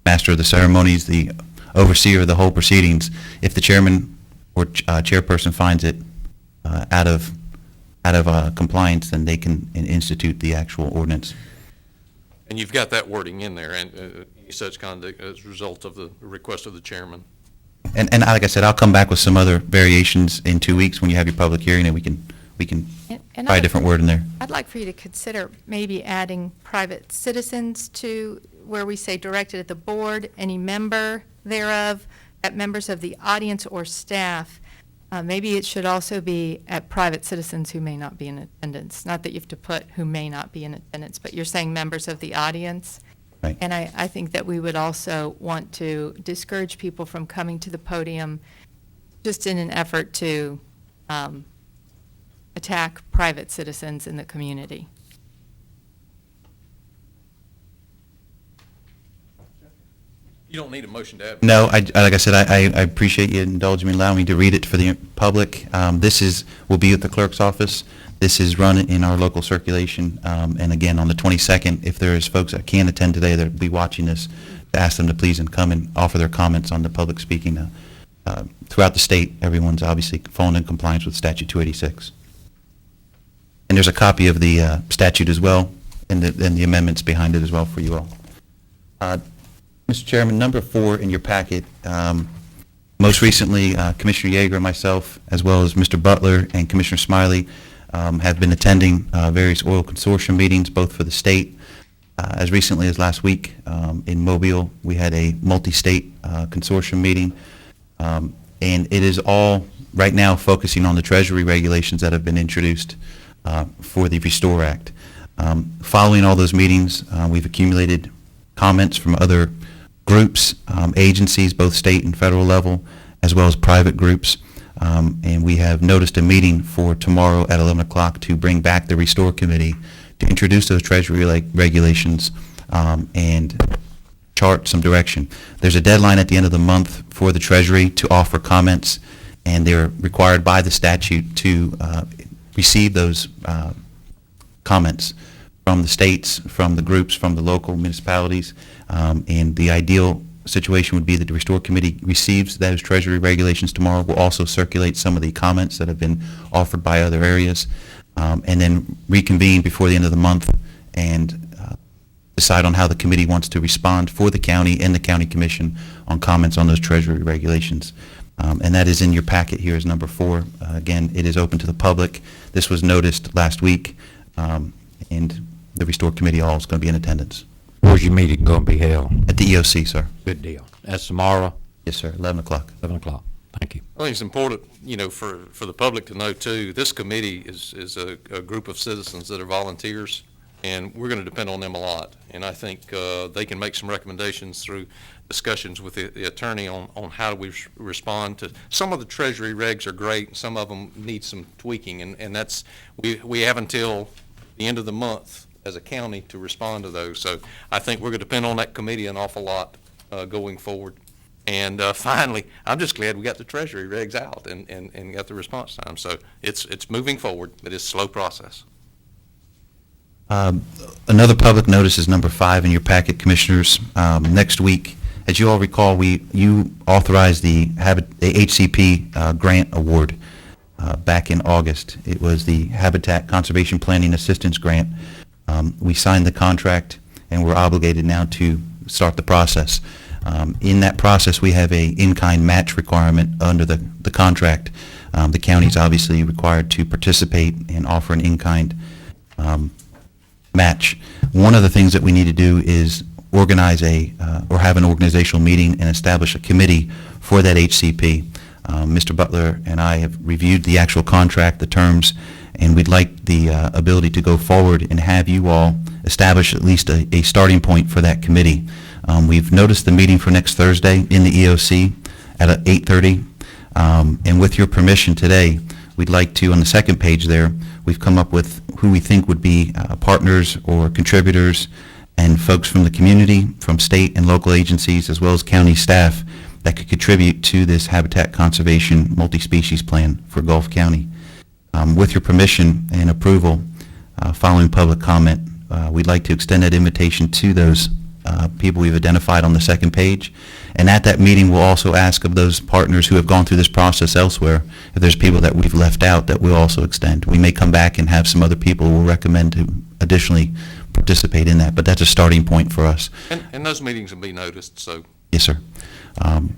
master of the ceremonies, the overseer of the whole proceedings. If the chairman or chairperson finds it out of compliance, then they can institute the actual ordinance. And you've got that wording in there, and such conduct as a result of the request of the chairman. And like I said, I'll come back with some other variations in 2 weeks when you have your public hearing, and we can And try a different word in there. I'd like for you to consider maybe adding private citizens to where we say directed at the board, any member thereof, at members of the audience or staff. Maybe it should also be at private citizens who may not be in attendance. Not that you have to put who may not be in attendance, but you're saying members of the audience. Right. And I think that we would also want to discourage people from coming to the podium just in an effort to attack private citizens in the community. You don't need a motion to add. No, like I said, I appreciate you indulging me, allowing me to read it for the public. This will be at the clerk's office. This is run in our local circulation. And again, on the 22nd, if there is folks that can't attend today that will be watching this, to ask them to please and come and offer their comments on the public speaking. Throughout the state, everyone's obviously fallen in compliance with Statute 286. And there's a copy of the statute as well, and the amendments behind it as well for you all. Mr. Chairman, number 4 in your packet, most recently, Commissioner Yeager and myself, as well as Mr. Butler and Commissioner Smiley, have been attending various oil consortium meetings, both for the state. As recently as last week in Mobile, we had a multi-state consortium meeting, and it is all right now focusing on the Treasury regulations that have been introduced for the Restore Act. Following all those meetings, we've accumulated comments from other groups, agencies, both state and federal level, as well as private groups. And we have noticed a meeting for tomorrow at 11 o'clock to bring back the Restore Committee to introduce those Treasury regulations and chart some direction. There's a deadline at the end of the month for the Treasury to offer comments, and they're required by the statute to receive those comments from the states, from the groups, from the local municipalities. And the ideal situation would be that the Restore Committee receives those Treasury regulations tomorrow. We'll also circulate some of the comments that have been offered by other areas, and then reconvene before the end of the month and decide on how the committee wants to respond for the county and the county commission on comments on those Treasury regulations. And that is in your packet here as number 4. Again, it is open to the public. This was noticed last week, and the Restore Committee all is going to be in attendance. Where's your meeting going to be held? At the EOC, sir. Good deal. That's tomorrow? Yes, sir, 11 o'clock. 11 o'clock. Thank you. I think it's important, for the public to know too, this committee is a group of citizens that are volunteers, and we're going to depend on them a lot. And I think they can make some recommendations through discussions with the attorney on how we respond to. Some of the Treasury regs are great, and some of them need some tweaking, and that's, we have until the end of the month as a county to respond to those. So I think we're going to depend on that committee an awful lot going forward. And finally, I'm just glad we got the Treasury regs out and got the response time. So it's moving forward, but it's a slow process. Another public notice is number 5 in your packet, Commissioners. Next week, as you all recall, you authorized the HCP grant award back in August. It was the Habitat Conservation Planning Assistance Grant. We signed the contract, and we're obligated now to start the process. In that process, we have a in-kind match requirement under the contract. The county's obviously required to participate and offer an in-kind match. One of the things that we need to do is organize or have an organizational meeting and establish a committee for that HCP. Mr. Butler and I have reviewed the actual contract, the terms, and we'd like the ability to go forward and have you all establish at least a starting point for that committee. We've noticed the meeting for next Thursday in the EOC at 8:30, and with your permission today, we'd like to, on the second page there, we've come up with who we think would be partners or contributors and folks from the community, from state and local agencies, as well as county staff that could contribute to this habitat conservation multi-species plan for Gulf County. With your permission and approval, following public comment, we'd like to extend that invitation to those people we've identified on the second page. And at that meeting, we'll also ask of those partners who have gone through this process elsewhere, if there's people that we've left out that we'll also extend. We may come back and have some other people we'll recommend to additionally participate in that, but that's a starting point for us. And those meetings will be noticed, so. Yes, sir. Go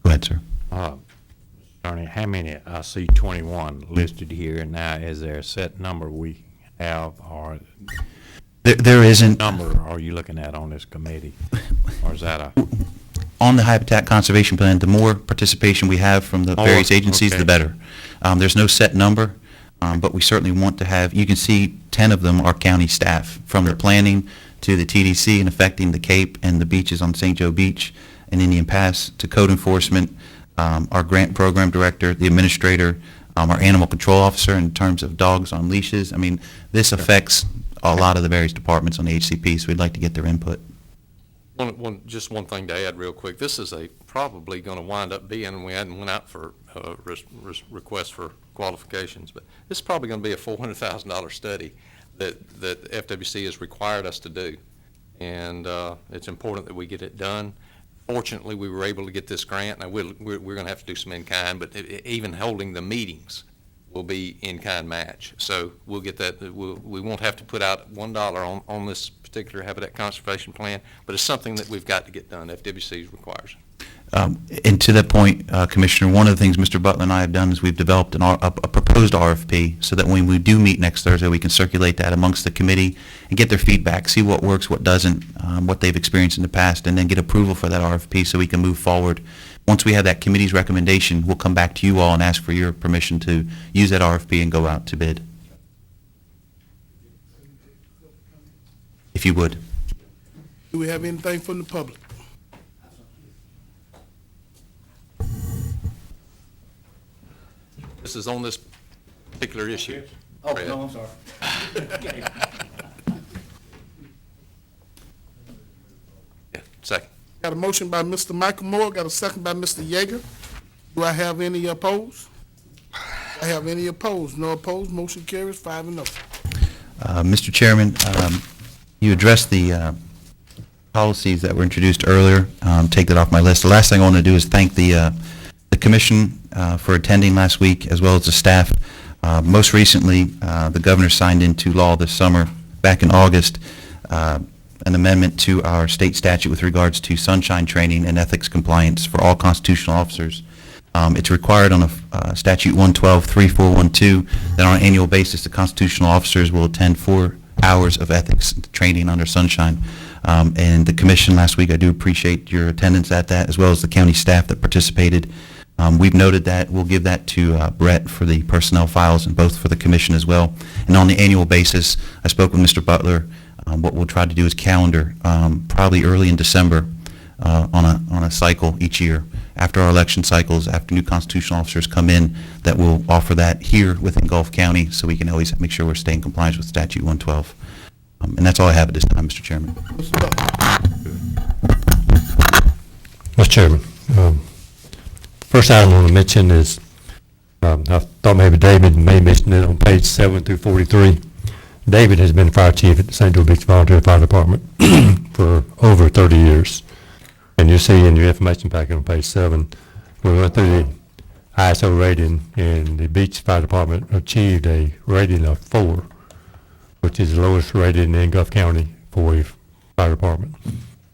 ahead, sir. Attorney, how many, I see 21 listed here, and now is there a set number we have, or There isn't. number are you looking at on this committee? Or is that a? On the habitat conservation plan, the more participation we have from the various agencies, okay. the better. There's no set number, but we certainly want to have, you can see 10 of them are county staff, from the planning to the TDC and affecting the Cape and the beaches on St. Joe Beach and Indian Pass, to code enforcement, our grant program director, the administrator, our animal control officer in terms of dogs on leashes. I mean, this affects a lot of the various departments on the HCP, so we'd like to get their input. Just one thing to add real quick. This is probably going to wind up being, we hadn't went out for requests for qualifications, but this is probably going to be a $400,000 study that FWC has required us to do. And it's important that we get it done. Fortunately, we were able to get this grant. Now, we're going to have to do some in-kind, but even holding the meetings will be in-kind match. So we'll get that. We won't have to put out $1 on this particular habitat conservation plan, but it's something that we've got to get done. FWC requires. And to that point, Commissioner, one of the things Mr. Butler and I have done is we've developed a proposed RFP so that when we do meet next Thursday, we can circulate that amongst the committee and get their feedback, see what works, what doesn't, what they've experienced in the past, and then get approval for that RFP so we can move forward. Once we have that committee's recommendation, we'll come back to you all and ask for your permission to use that RFP and go out to bid. If you would. Do we have anything from the public? This is on this particular issue. Oh, no, I'm sorry. Yeah, second. Got a motion by Mr. Michael Moore, got a second by Mr. Yeager. Do I have any opposed? I have any opposed? No opposed, motion carries 5-0. Mr. Chairman, you addressed the policies that were introduced earlier. Take that off my list. The last thing I want to do is thank the commission for attending last week, as well as the staff. Most recently, the governor signed into law this summer, back in August, an amendment to our state statute with regards to sunshine training and ethics compliance for all constitutional officers. It's required on statute 112-3412 that on an annual basis the constitutional officers will attend 4 hours of ethics training under sunshine. And the commission last week, I do appreciate your attendance at that, as well as the county staff that participated. We've noted that. We'll give that to Brett for the personnel files and both for the commission as well. And on the annual basis, I spoke with Mr. Butler. What we'll try to do is calendar, probably early in December, on a cycle each year. After our election cycles, after new constitutional officers come in, that we'll offer that here within Gulf County so we can always make sure we're staying in compliance with Statute 112. And that's all I have at this time, Mr. Chairman. Mr. Chairman, first item I want to mention is, I thought maybe David may mention it on page 7 through 43. David has been fire chief at the St. Joe Beach Volunteer Fire Department for over 30 years. And you see in your information packet on page 7, we went through the ISO rating, and the Beach Fire Department achieved a rating of 4, which is the lowest rated in Gulf County for a fire department.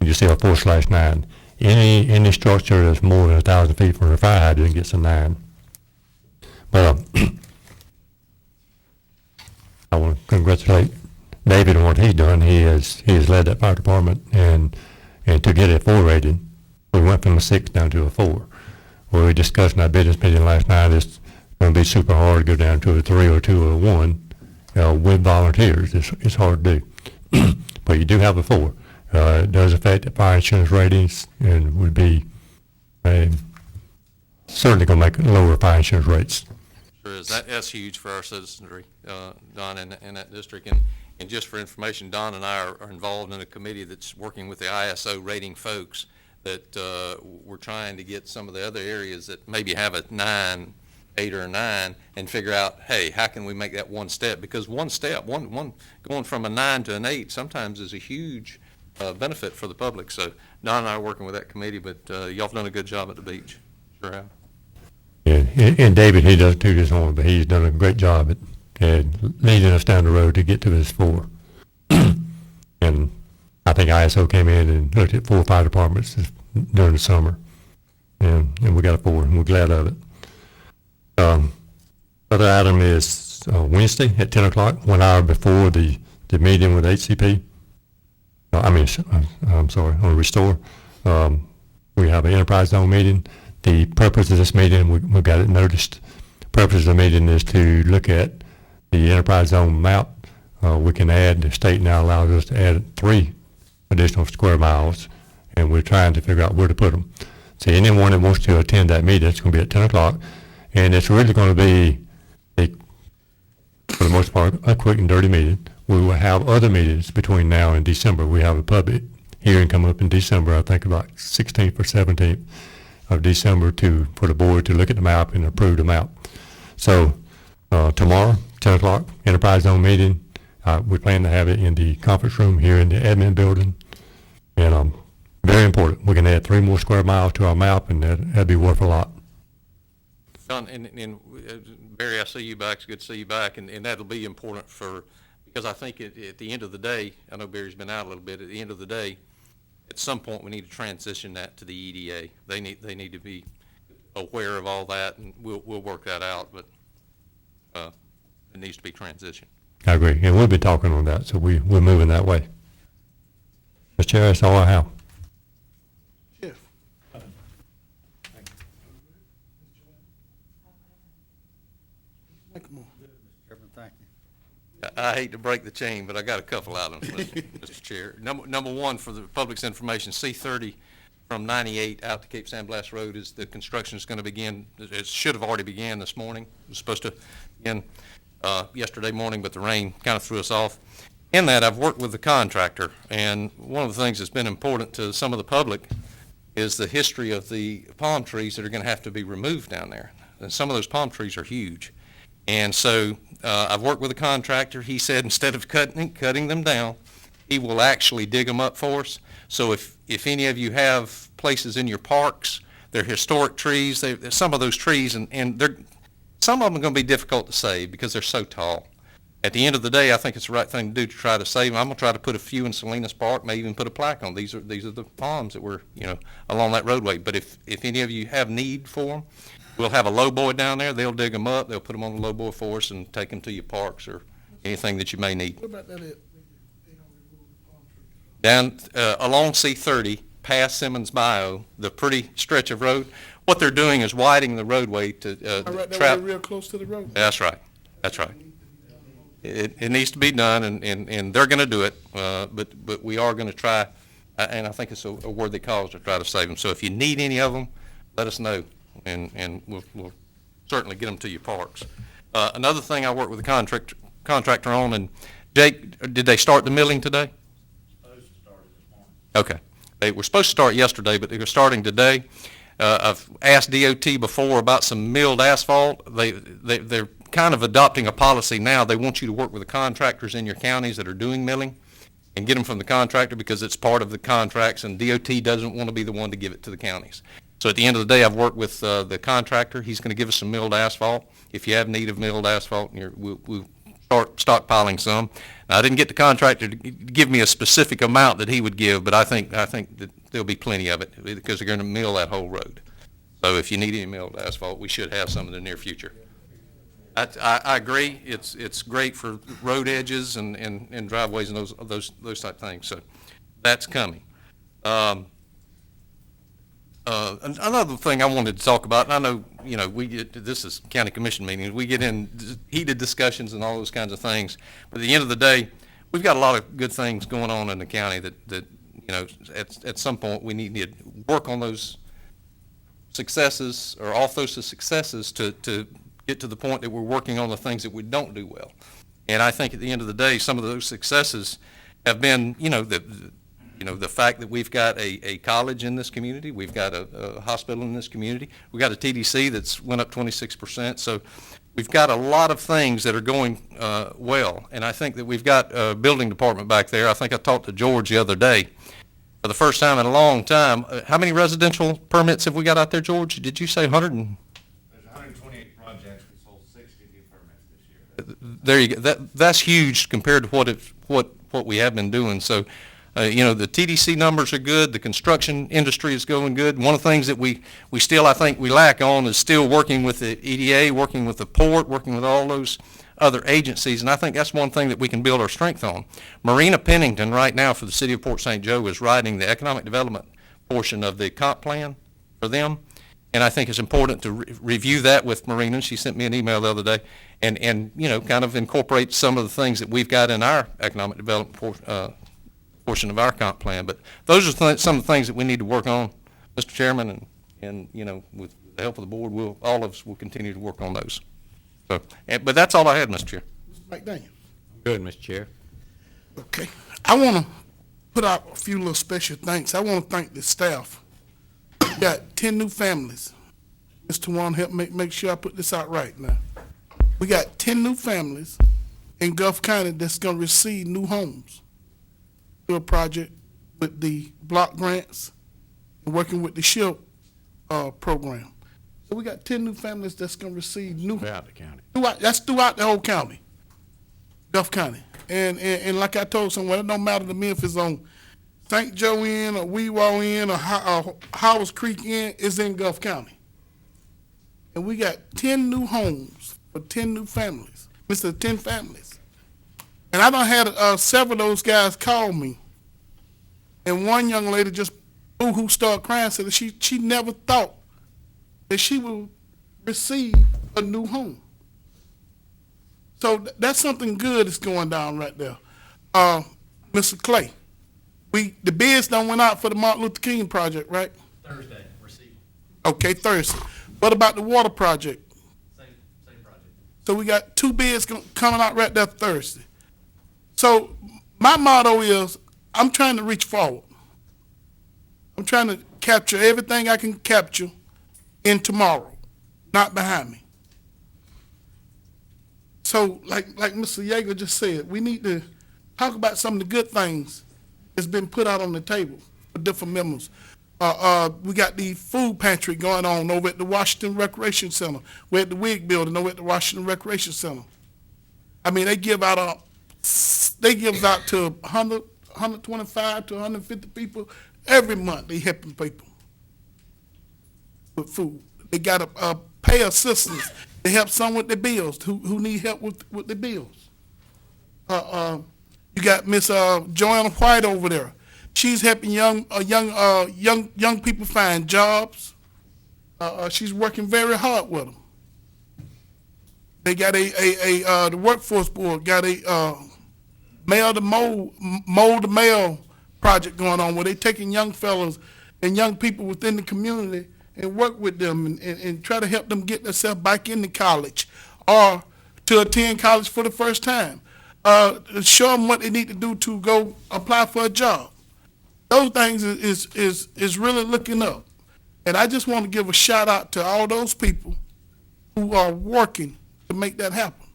And you see a 4/9. Any structure that's more than 1,000 feet from a fire hydrant gets a 9. But I want to congratulate David on what he's done. He has led that fire department, and to get a 4 rating, we went from a 6 down to a 4. Well, we discussed in our business meeting last night, it's going to be super hard to go down to a 3 or 2 or 1 with volunteers. It's hard to do. But you do have a 4. It does affect the fire insurance ratings, and would be certainly going to make lower fire insurance rates. Sure is. That's huge for our citizenry, Don, in that district. And just for information, Don and I are involved in a committee that's working with the ISO rating folks that we're trying to get some of the other areas that maybe have a 9, 8 or a 9 and figure out, hey, how can we make that one step? Because one step, one going from a 9 to an 8 sometimes is a huge benefit for the public. So Don and I are working with that committee, but y'all have done a good job at the beach. Sure have. Yeah, and David, he does too this morning, but he's done a great job at leading us down the road to get to this 4. And I think ISO came in and looked at 4 or 5 departments during the summer, and we got a 4, and we're glad of it. Other item is Wednesday at 10 o'clock, 1 hour before the meeting with HCP. I'm sorry, on Restore. We have an enterprise zone meeting. The purpose of this meeting, we got it noticed. The purpose of the meeting is to look at the enterprise zone map. We can add, the state now allows us to add 3 additional square miles, and we're trying to figure out where to put them. So anyone that wants to attend that meeting, it's going to be at 10 o'clock, and it's really going to be, for the most part, a quick and dirty meeting. We will have other meetings between now and December. We have a public hearing coming up in December, I think about 16th or 17th of December for the board to look at the map and approve the map. So tomorrow, 10 o'clock, enterprise zone meeting. We plan to have it in the conference room here in the admin building. And very important, we can add 3 more square miles to our map, and that'd be worth a lot. John, and Barry, I see you back. It's good to see you back, and that'll be important because I think at the end of the day, I know Barry's been out a little bit. At the end of the day, at some point we need to transition that to the EDA. They need to be aware of all that, and we'll work that out. But it needs to be transitioned. I agree, and we've been talking on that, so we're moving that way. Mr. Chair, that's all I have. Jeff. I hate to break the chain, but I got a couple items, Mr. Chair. Number one, for the public's information, C-30 from 98 out to Cape San Blas Road is the construction is going to begin. It should have already began this morning. It was supposed to begin yesterday morning, but the rain kind of threw us off. In that, I've worked with the contractor, and one of the things that's been important to some of the public is the history of the palm trees that are going to have to be removed down there. And some of those palm trees are huge. And so I've worked with a contractor. He said instead of cutting them down, he will actually dig them up for us. So if any of you have places in your parks, they're historic trees, some of those trees, and some of them are going to be difficult to save because they're so tall. At the end of the day, I think it's the right thing to do to try to save them. I'm going to try to put a few in Salinas Park, maybe even put a plaque on. These are the palms that were, along that roadway. But if any of you have need for them, we'll have a lowboy down there. They'll dig them up. They'll put them on the lowboy for us and take them to your parks or anything that you may need. What about that? Down along C-30, past Simmons Bio, the pretty stretch of road, what they're doing is widening the roadway to Right, real close to the road. That's right. That's right. It needs to be done, and they're going to do it, but we are going to try, and I think it's a worthy cause to try to save them. So if you need any of them, let us know, and we'll certainly get them to your parks. Another thing I worked with the contractor on, and Jake, did they start the milling today? Supposed to start it this morning. Okay. They were supposed to start yesterday, but they're starting today. I've asked DOT before about some milled asphalt. They're kind of adopting a policy now. They want you to work with the contractors in your counties that are doing milling and get them from the contractor because it's part of the contracts, and DOT doesn't want to be the one to give it to the counties. So at the end of the day, I've worked with the contractor. He's going to give us some milled asphalt. If you have need of milled asphalt, we'll start stockpiling some. Now, I didn't get the contractor to give me a specific amount that he would give, but I think that there'll be plenty of it because they're going to mill that whole road. So if you need any milled asphalt, we should have some in the near future. I agree. It's great for road edges and driveways and those type things. So that's coming. Another thing I wanted to talk about, and I know this is county commission meetings. We get in heated discussions and all those kinds of things. But at the end of the day, we've got a lot of good things going on in the county that at some point we need to work on those successes or off those successes to get to the point that we're working on the things that we don't do well. And I think at the end of the day, some of those successes have been, the fact that we've got a college in this community, we've got a hospital in this community, we've got a TDC that's went up 26%. So we've got a lot of things that are going well. And I think that we've got a building department back there. I think I talked to George the other day. For the first time in a long time, how many residential permits have we got out there, George? Did you say 100 and? There's 128 projects. We sold 60 new permits this year. There you go. That's huge compared to what we have been doing. So, the TDC numbers are good. The construction industry is going good. One of the things that we still, I think, we lack on is still working with the EDA, working with the port, working with all those other agencies, and I think that's one thing that we can build our strength on. Marina Pennington right now for the city of Port St. Joe is writing the economic development portion of the comp plan for them, and I think it's important to review that with Marina. She sent me an email the other day, and kind of incorporate some of the things that we've got in our economic development portion of our comp plan. But those are some of the things that we need to work on, Mr. Chairman, and with the help of the board, all of us will continue to work on those. So, but that's all I had, Mr. Chair. Mike Daniel. Good, Mr. Chair. Okay. I want to put out a few little special thanks. I want to thank the staff. We got 10 new families. Mr. Juan, help make sure I put this out right now. We got 10 new families in Gulf County that's going to receive new homes through a project with the block grants and working with the SHIP program. So we got 10 new families that's going to receive new. Throughout the county. That's throughout the whole county, Gulf County. And like I told someone, it don't matter to me if it's on St. Joe End or Weewaw End or Howells Creek End, it's in Gulf County. And we got 10 new homes for 10 new families, Mr. 10 families. And I done had several of those guys call me. And one young lady just boo-hoo started crying, said that she never thought that she will receive a new home. So that's something good that's going down right there. Mr. Clay, the bids done went out for the Martin Luther King project, right? Thursday, received. Okay, Thursday. What about the water project? Same project. So we got 2 bids coming out right there Thursday. So my motto is, I'm trying to reach forward. I'm trying to capture everything I can capture in tomorrow, not behind me. So like Mr. Yeager just said, we need to talk about some of the good things that's been put out on the table for different members. We got the food pantry going on over at the Washington Recreation Center. We're at the WIG building over at the Washington Recreation Center. I mean, they give out to 125 to 150 people every month. They helping people with food. They got a pay assistance to help some with their bills who need help with their bills. You got Miss Joanna White over there. She's helping young people find jobs. She's working very hard with them. They got the workforce board got a mail to mold to mail project going on where they taking young fellows and young people within the community and work with them and try to help them get themselves back into college or to attend college for the first time. Show them what they need to do to go apply for a job. Those things is really looking up. And I just want to give a shout out to all those people who are working to make that happen.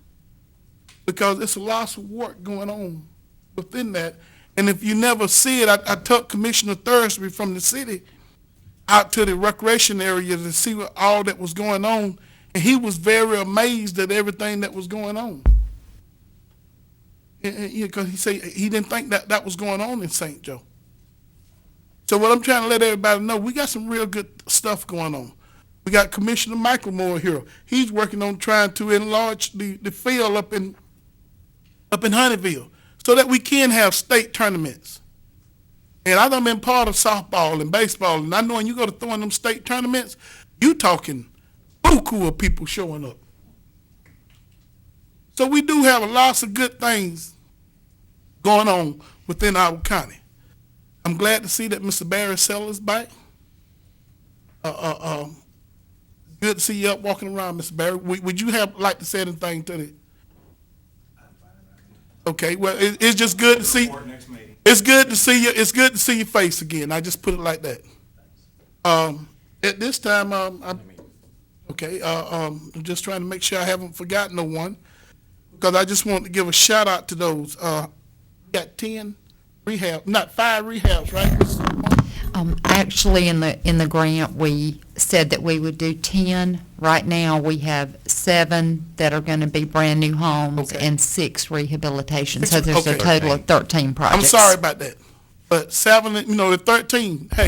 Because it's a lot of work going on within that. And if you never see it, I took Commissioner Thursby from the city out to the recreation area to see what all that was going on. And he was very amazed at everything that was going on. Because he said he didn't think that was going on in St. Joe. So what I'm trying to let everybody know, we got some real good stuff going on. We got Commissioner Michael Moore here. He's working on trying to enlarge the field up in Honeyville so that we can have state tournaments. And I done been part of softball and baseball, and I know when you go to throwing them state tournaments, you talking buku of people showing up. So we do have lots of good things going on within our county. I'm glad to see that Mr. Barry Sellers back. Good to see you up walking around, Mr. Barry. Would you like to say anything to the? Okay, well, it's just good to see. It's good to see you. It's good to see your face again. I just put it like that. At this time, I'm just trying to make sure I haven't forgotten no one, because I just want to give a shout out to those. We got 10 rehab, not 5 rehabs, right? Actually, in the grant, we said that we would do 10. Right now, we have 7 that are going to be brand-new homes and 6 rehabilitations. So there's a total of 13 projects. I'm sorry about that. But 7, the 13, hey,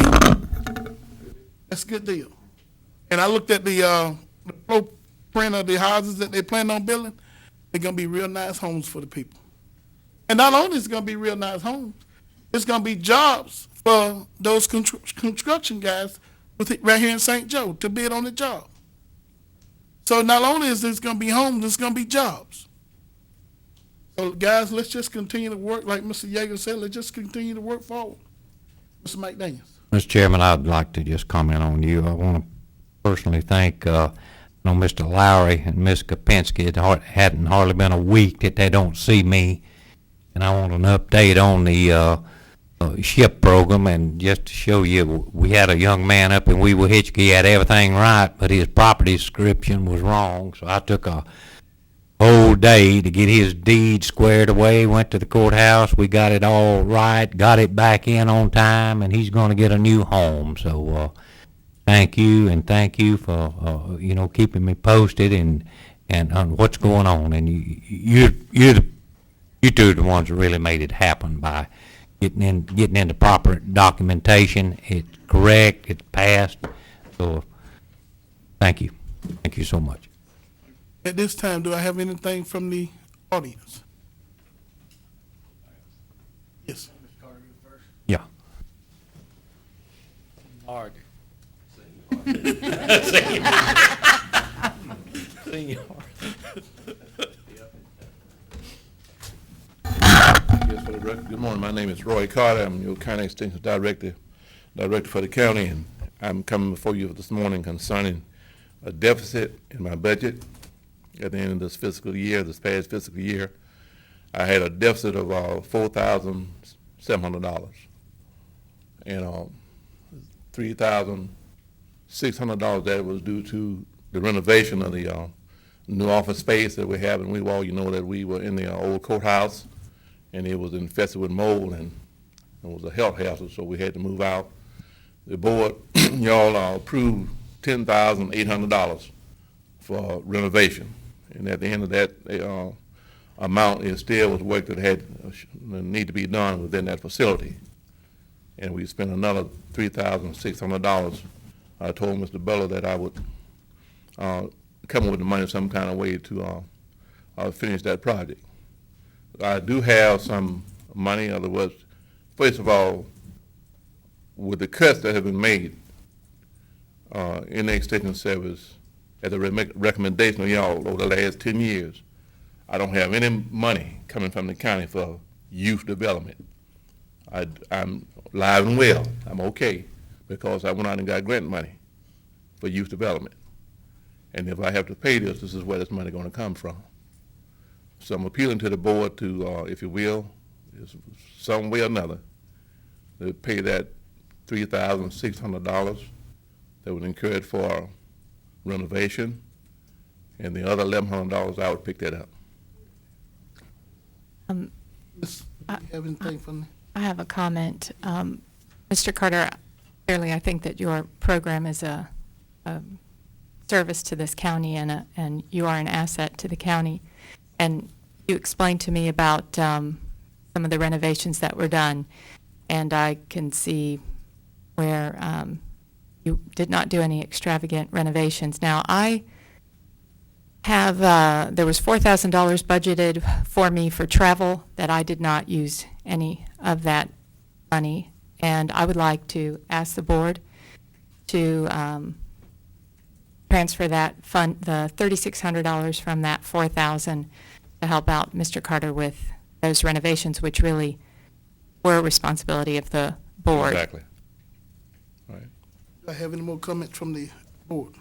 that's a good deal. And I looked at the blueprint of the houses that they plan on building. They're going to be real nice homes for the people. And not only is it going to be real nice homes, it's going to be jobs for those construction guys right here in St. Joe to bid on the job. So not only is this going to be homes, it's going to be jobs. So guys, let's just continue to work, like Mr. Yeager said, let's just continue to work forward. Mr. McDaniels. Mr. Chairman, I'd like to just comment on you. I want to personally thank Mr. Lowry and Ms. Kopinski. It hadn't hardly been a week that they don't see me. And I want an update on the SHIP program, and just to show you, we had a young man up in Weevil Hitchcock. He had everything right, but his property description was wrong. So I took a whole day to get his deed squared away, went to the courthouse, we got it all right, got it back in on time, and he's going to get a new home. So thank you, and thank you for keeping me posted and on what's going on. And you two are the ones that really made it happen by getting into proper documentation. It's correct, it's passed. So thank you so much. At this time, do I have anything from the audience? Yes. Yeah. Hard. Yes, for the record, good morning. My name is Roy Carter. I'm your County Extension Director for the county, and I'm coming before you this morning concerning a deficit in my budget. At the end of this past fiscal year, I had a deficit of $4,700, and $3,600 that was due to the renovation of the new office space that we have in Weewall. You know that we were in the old courthouse, and it was infested with mold, and it was a health hazard, so we had to move out. The board, y'all approved $10,800 for renovation, and at the end of that amount, it still was work that had need to be done within that facility, and we spent another $3,600. I told Mr. Beller that I would come up with the money some kind of way to finish that project. I do have some money. In other words, first of all, with the cuts that have been made in the extension service as a recommendation of y'all over the last 10 years, I don't have any money coming from the county for youth development. I'm live and well. I'm okay, because I went out and got grant money for youth development. And if I have to pay this is where this money going to come from. So I'm appealing to the board to, if you will, some way or another, to pay that $3,600 that was incurred for renovation, and the other $1,100 I would pick that up. Have anything from me? I have a comment. Mr. Carter, clearly I think that your program is a service to this county, and you are an asset to the county. And you explained to me about some of the renovations that were done, and I can see where you did not do any extravagant renovations. Now, I have, there was $4,000 budgeted for me for travel that I did not use any of that money, and I would like to ask the board to transfer that fund, the $3,600 from that $4,000 to help out Mr. Carter with those renovations, which really were a responsibility of the board. Exactly. Do I have any more comments from the board?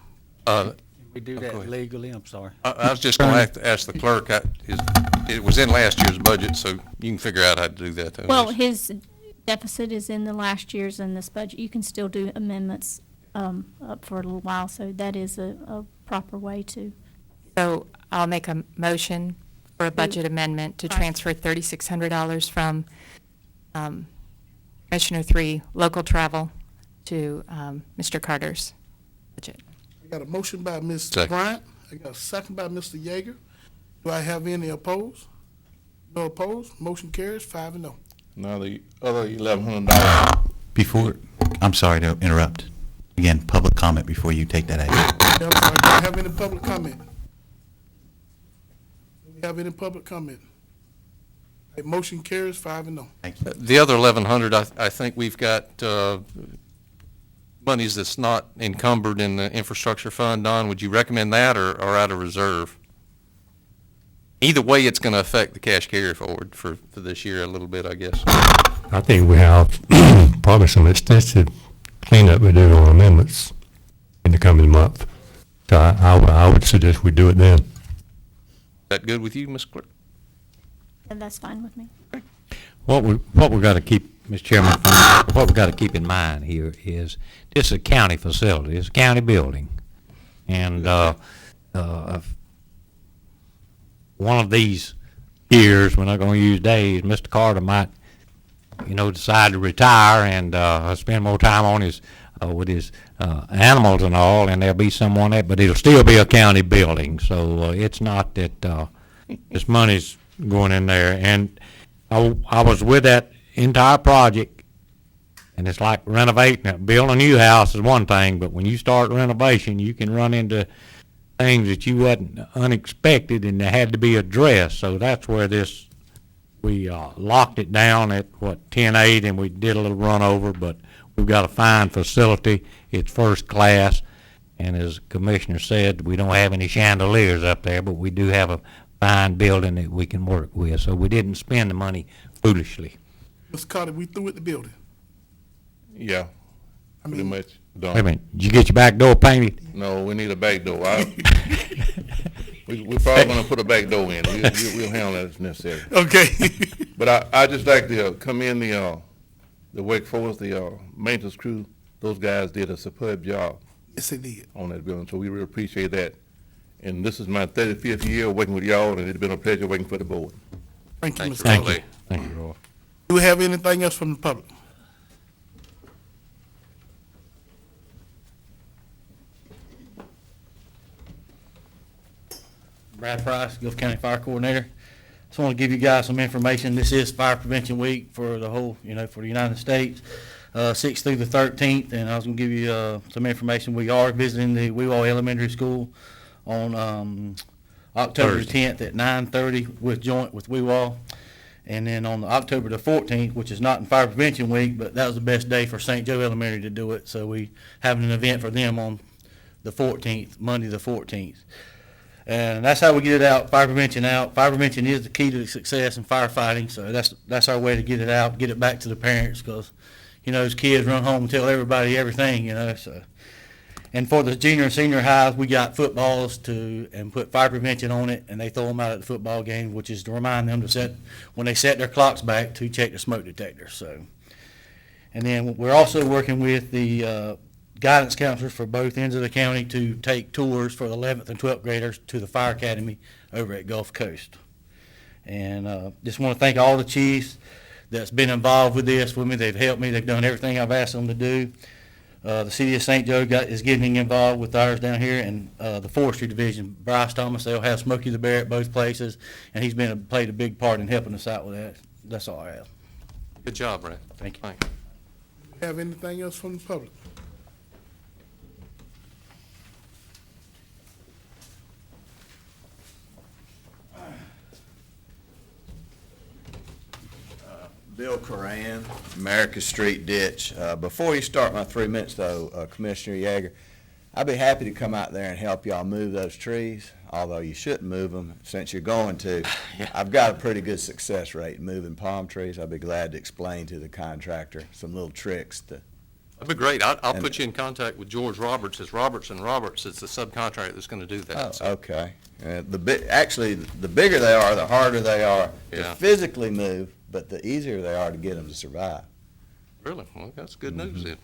We do that legally, I'm sorry. I was just going to ask the clerk, it was in last year's budget, so you can figure out how to do that. though. Well, his deficit is in the last year's in this budget. You can still do amendments up for a little while, so that is a proper way to. So I'll make a motion for a budget amendment to transfer $3,600 from Commissioner 3, local travel, to Mr. Carter's budget. I got a motion by Ms. Second. Bryant. I got a second by Mr. Yeager. Do I have any opposed? No opposed? Motion carries 5-0. Now, the other $1,100. Before, I'm sorry to interrupt. Again, public comment before you take that action. Yeah, I'm sorry. Do I have any public comment? Do we have any public comment? Okay, motion carries 5-0. Thank you. The other 1,100, I think we've got monies that's not encumbered in the infrastructure fund. Don, would you recommend that or out of reserve? Either way, it's going to affect the cash carry forward for this year a little bit, I guess. I think we have probably some extensive cleanup we do on amendments in the coming month. So I would suggest we do it then. Is that good with you, Ms. Clerk? And that's fine with me. What we got to keep, Mr. Chairman, what we got to keep in mind here is this is a county facility, it's a county building, and one of these years, we're not going to use days, Mr. Carter might, decide to retire and spend more time on his with his animals and all, and there'll be someone there, but it'll still be a county building, so it's not that this money's going in there. And I was with that entire project, and it's like renovating. Building a new house is one thing, but when you start renovation, you can run into things that you wasn't unexpected, and they had to be addressed. So that's where we locked it down at 10-8, and we did a little run over, but we've got a fine facility. It's first class, and as the commissioner said, we don't have any chandeliers up there, but we do have a fine building that we can work with. So we didn't spend the money foolishly. Mr. Carter, we through with the building? Yeah, pretty much done. Wait a minute, did you get your back door painted? No, we need a back door. We're probably going to put a back door in. We'll handle that if necessary. Okay. But I just like to commend the Wake Forest, the maintenance crew. Those guys did a superb job. Yes, they did. On that building, so we really appreciate that. And this is my 35th year working with y'all, and it's been a pleasure working for the board. Thank you, Mr. Thank Carter. you. Thank you, Roy. Do we have anything else from the public? Brad Price, Gulf County Fire Coordinator. Just want to give you guys some information. This is Fire Prevention Week for the whole, for the United States, 6th through the 13th, and I was going to give you some information. We are visiting the Weewall Elementary School on October the 10th at 9:30 with joint with Weewall. And then on October the 14th, which is not in Fire Prevention Week, but that was the best day for St. Joe Elementary to do it. So we having an event for them on the 14th, Monday the 14th. And that's how we get it out, fire prevention out. Fire prevention is the key to success in firefighting, so that's our way to get it out, get it back to the parents, because, those kids run home and tell everybody everything, so. And for the junior and senior highs, we got footballs and put fire prevention on it, and they throw them out at the football game, which is to remind them when they set their clocks back, to check their smoke detectors, so. And then we're also working with the guidance counselors for both ends of the county to take tours for the 11th and 12th graders to the fire academy over at Gulf Coast. And just want to thank all the chiefs that's been involved with this with me. They've helped me. They've done everything I've asked them to do. The city of St. Joe is getting involved with ours down here, and the forestry division, Bryce Thomas, they'll have Smokey the Bear at both places, and he's played a big part in helping us out with that. That's all I have. Good job, Brad. Thank you. Thank you. Have anything else from the public? Bill Coran, America Street Ditch. Before you start my 3 minutes, though, Commissioner Yeager, I'd be happy to come out there and help y'all move those trees, although you shouldn't move them since you're going to. I've got a pretty good success rate moving palm trees. I'd be glad to explain to the contractor some little tricks to That'd be great. I'll And- put you in contact with George Roberts. It's Roberts and Roberts. It's the subcontractor that's going to do that. Oh, So, okay. Actually, the bigger they are, the harder they are to Yeah. physically move, but the easier they are to get them to survive. Really? Well, that's good news then.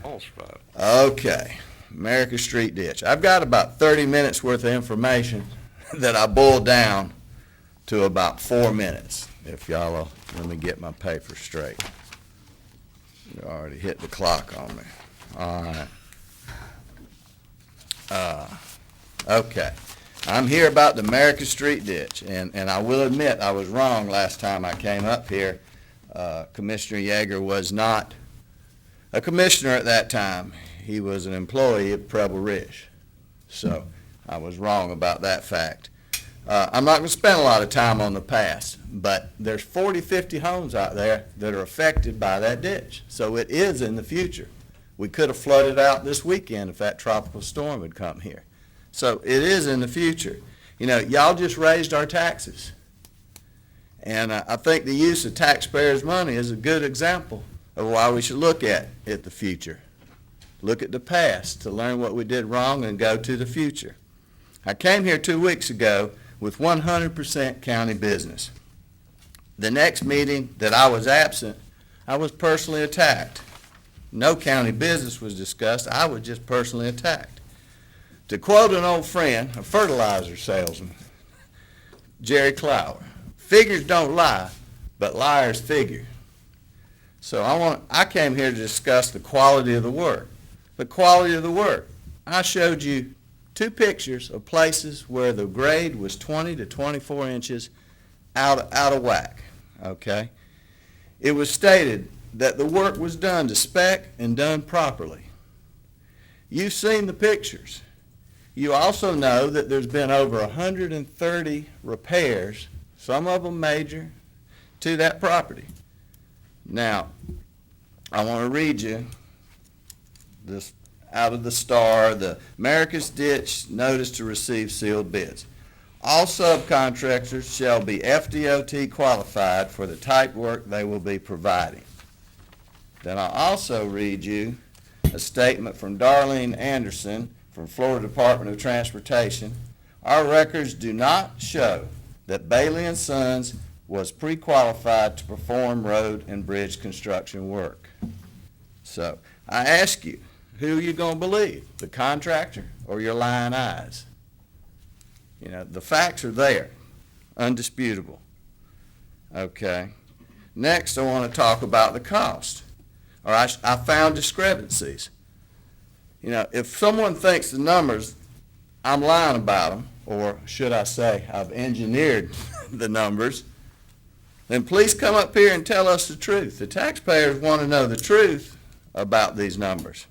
All survive. Okay, America Street Ditch. I've got about 30 minutes worth of information that I boiled down to about 4 minutes. If y'all will, let me get my paper straight. You already hit the clock on me. All right. Okay. I'm here about the America Street Ditch, and I will admit I was wrong last time I came up here. Commissioner Yeager was not a commissioner at that time. He was an employee at Preble Ridge. So I was wrong about that fact. I'm not going to spend a lot of time on the past, but there's 40, 50 homes out there that are affected by that ditch. So it is in the future. We could have flooded out this weekend if that tropical storm had come here. So it is in the future. You know, y'all just raised our taxes. And I think the use of taxpayers' money is a good example of why we should look at the future. Look at the past to learn what we did wrong and go to the future. I came here 2 weeks ago with 100% county business. The next meeting that I was absent, I was personally attacked. No county business was discussed. I was just personally attacked. To quote an old friend, a fertilizer salesman, Jerry Clower, figures don't lie, but liars figure. So I came here to discuss the quality of the work. The quality of the work. I showed you 2 pictures of places where the grade was 20 to 24 inches out of whack, okay? It was stated that the work was done to spec and done properly. You've seen the pictures. You also know that there's been over 130 repairs, some of them major, to that property. Now, I want to read you this out of the Star, the America's Ditch notice to receive sealed bids. All subcontractors shall be FDOT qualified for the type work they will be providing. Then I'll also read you a statement from Darlene Anderson from Florida Department of Transportation. Our records do not show that Bailey & Sons was pre-qualified to perform road and bridge construction work. So I ask you, who are you going to believe, the contractor or your lying eyes? You know, the facts are there, undisputable. Okay. Next, I want to talk about the cost. Or I found discrepancies. You know, if someone thinks the numbers, I'm lying about them, or should I say I've engineered the numbers, then please come up here and tell us the truth. The taxpayers want to know the truth about these numbers.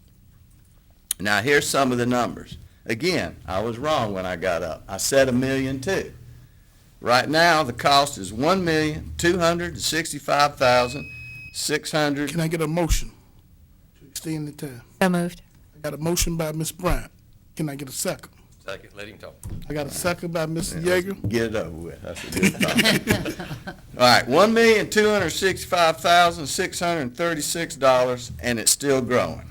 Now, here's some of the numbers. Again, I was wrong when I got up. I said $1.2 million. Right now, the cost is $1,265,600. Can I get a motion to extend the time? So moved. I got a motion by Ms. Bryant. Can I get a second? Second, let him talk. I got a second by Mr. Yeager. Get it over with. That's a good thought. All right, $1,265,636, and it's still growing.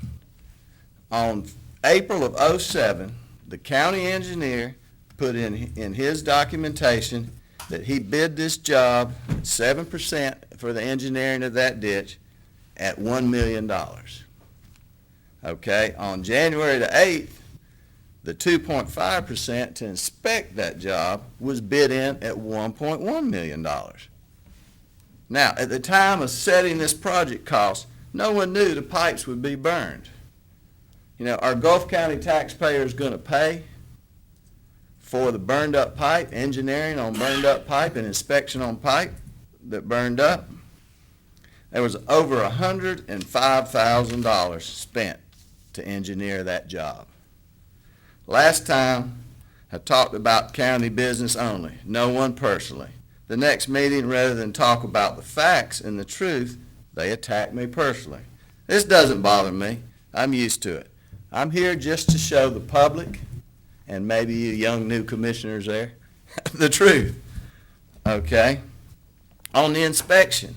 On April of '07, the county engineer put in his documentation that he bid this job 7% for the engineering of that ditch at $1 million. Okay, on January the 8th, the 2.5% to inspect that job was bid in at $1.1 million. Now, at the time of setting this project cost, no one knew the pipes would be burned. You know, are Gulf County taxpayers going to pay for the burned up pipe, engineering on burned up pipe and inspection on pipe that burned up? There was over $105,000 spent to engineer that job. Last time, I talked about county business only, no one personally. The next meeting, rather than talk about the facts and the truth, they attack me personally. This doesn't bother me. I'm used to it. I'm here just to show the public, and maybe you young new commissioners there, the truth. Okay? On the inspection,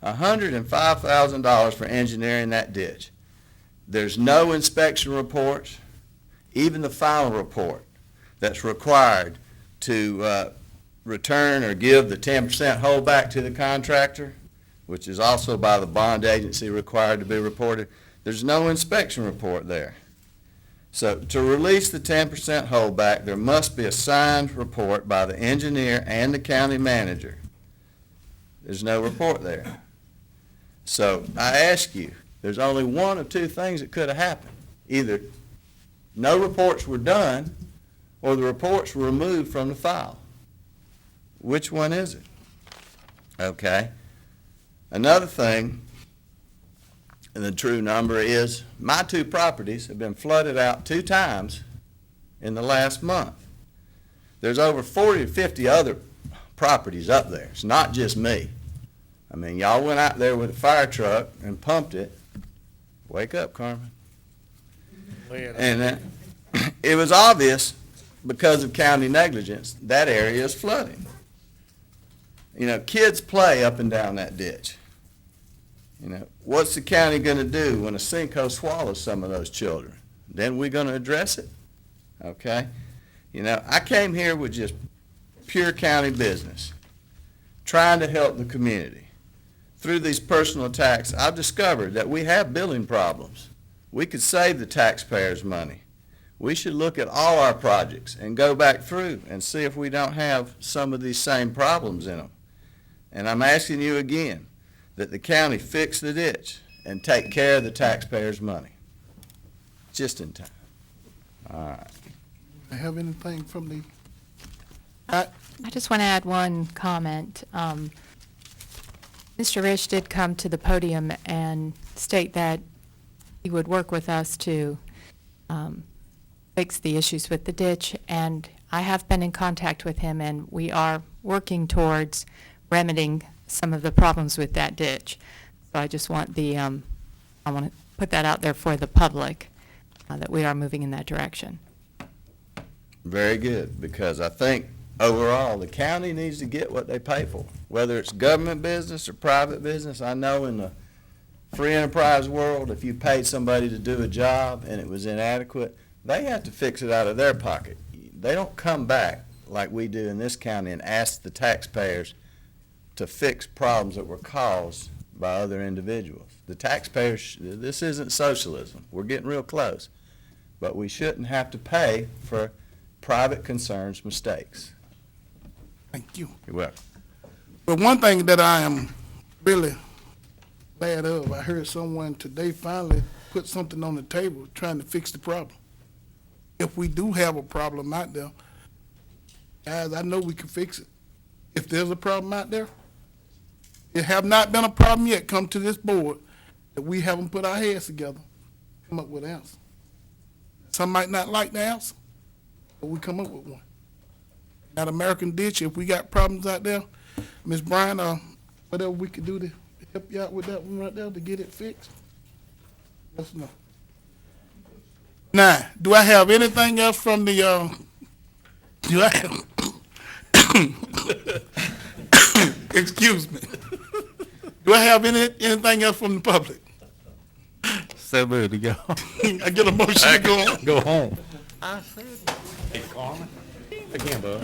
$105,000 for engineering that ditch. There's no inspection reports, even the final report that's required to return or give the 10% holdback to the contractor, which is also by the bond agency required to be reported. There's no inspection report there. So to release the 10% holdback, there must be a signed report by the engineer and the county manager. There's no report there. So I ask you, there's only one of two things that could have happened. Either no reports were done, or the reports were removed from the file. Which one is it? Okay. Another thing, and the true number is, my two properties have been flooded out 2 times in the last month. There's over 40 or 50 other properties up there. It's not just me. I mean, y'all went out there with a fire truck and pumped it. Wake up, Carmen. And it was obvious because of county negligence, that area is flooding. You know, kids play up and down that ditch. You know, what's the county going to do when a sinkhole swallows some of those children? Then we're going to address it? Okay? You know, I came here with just pure county business, trying to help the community. Through these personal attacks, I've discovered that we have billing problems. We could save the taxpayers money. We should look at all our projects and go back through and see if we don't have some of these same problems in them. And I'm asking you again that the county fix the ditch and take care of the taxpayers' money. Just in time. All right. I have anything from the, I just want to add one comment. Mr. Rich did come to the podium and state that he would work with us to fix the issues with the ditch, and I have been in contact with him, and we are working towards remedying some of the problems with that ditch. So I just want I want to put that out there for the public, that we are moving in that direction. Very good, because I think overall, the county needs to get what they pay for, whether it's government business or private business. I know in the free enterprise world, if you paid somebody to do a job and it was inadequate, they have to fix it out of their pocket. They don't come back like we do in this county and ask the taxpayers to fix problems that were caused by other individuals. The taxpayers, this isn't socialism. We're getting real close. But we shouldn't have to pay for private concerns' mistakes. thank you. You're welcome. But one thing that I am really glad of, I heard someone today finally put something on the table trying to fix the problem. If we do have a problem out there, guys, I know we can fix it. If there's a problem out there, it have not been a problem yet come to this board that we haven't put our heads together, come up with an answer. Some might not like the answer, but we come up with one. At American Ditch, if we got problems out there, Ms. Bryan, whatever we could do to help you out with that one right there to get it fixed, let us know. Now, do I have anything else from the, do I have, excuse me. Do I have anything else from the public? So moved to go. I get a motion to go on. Go home. I said. Hey, Carmen. Again, bud.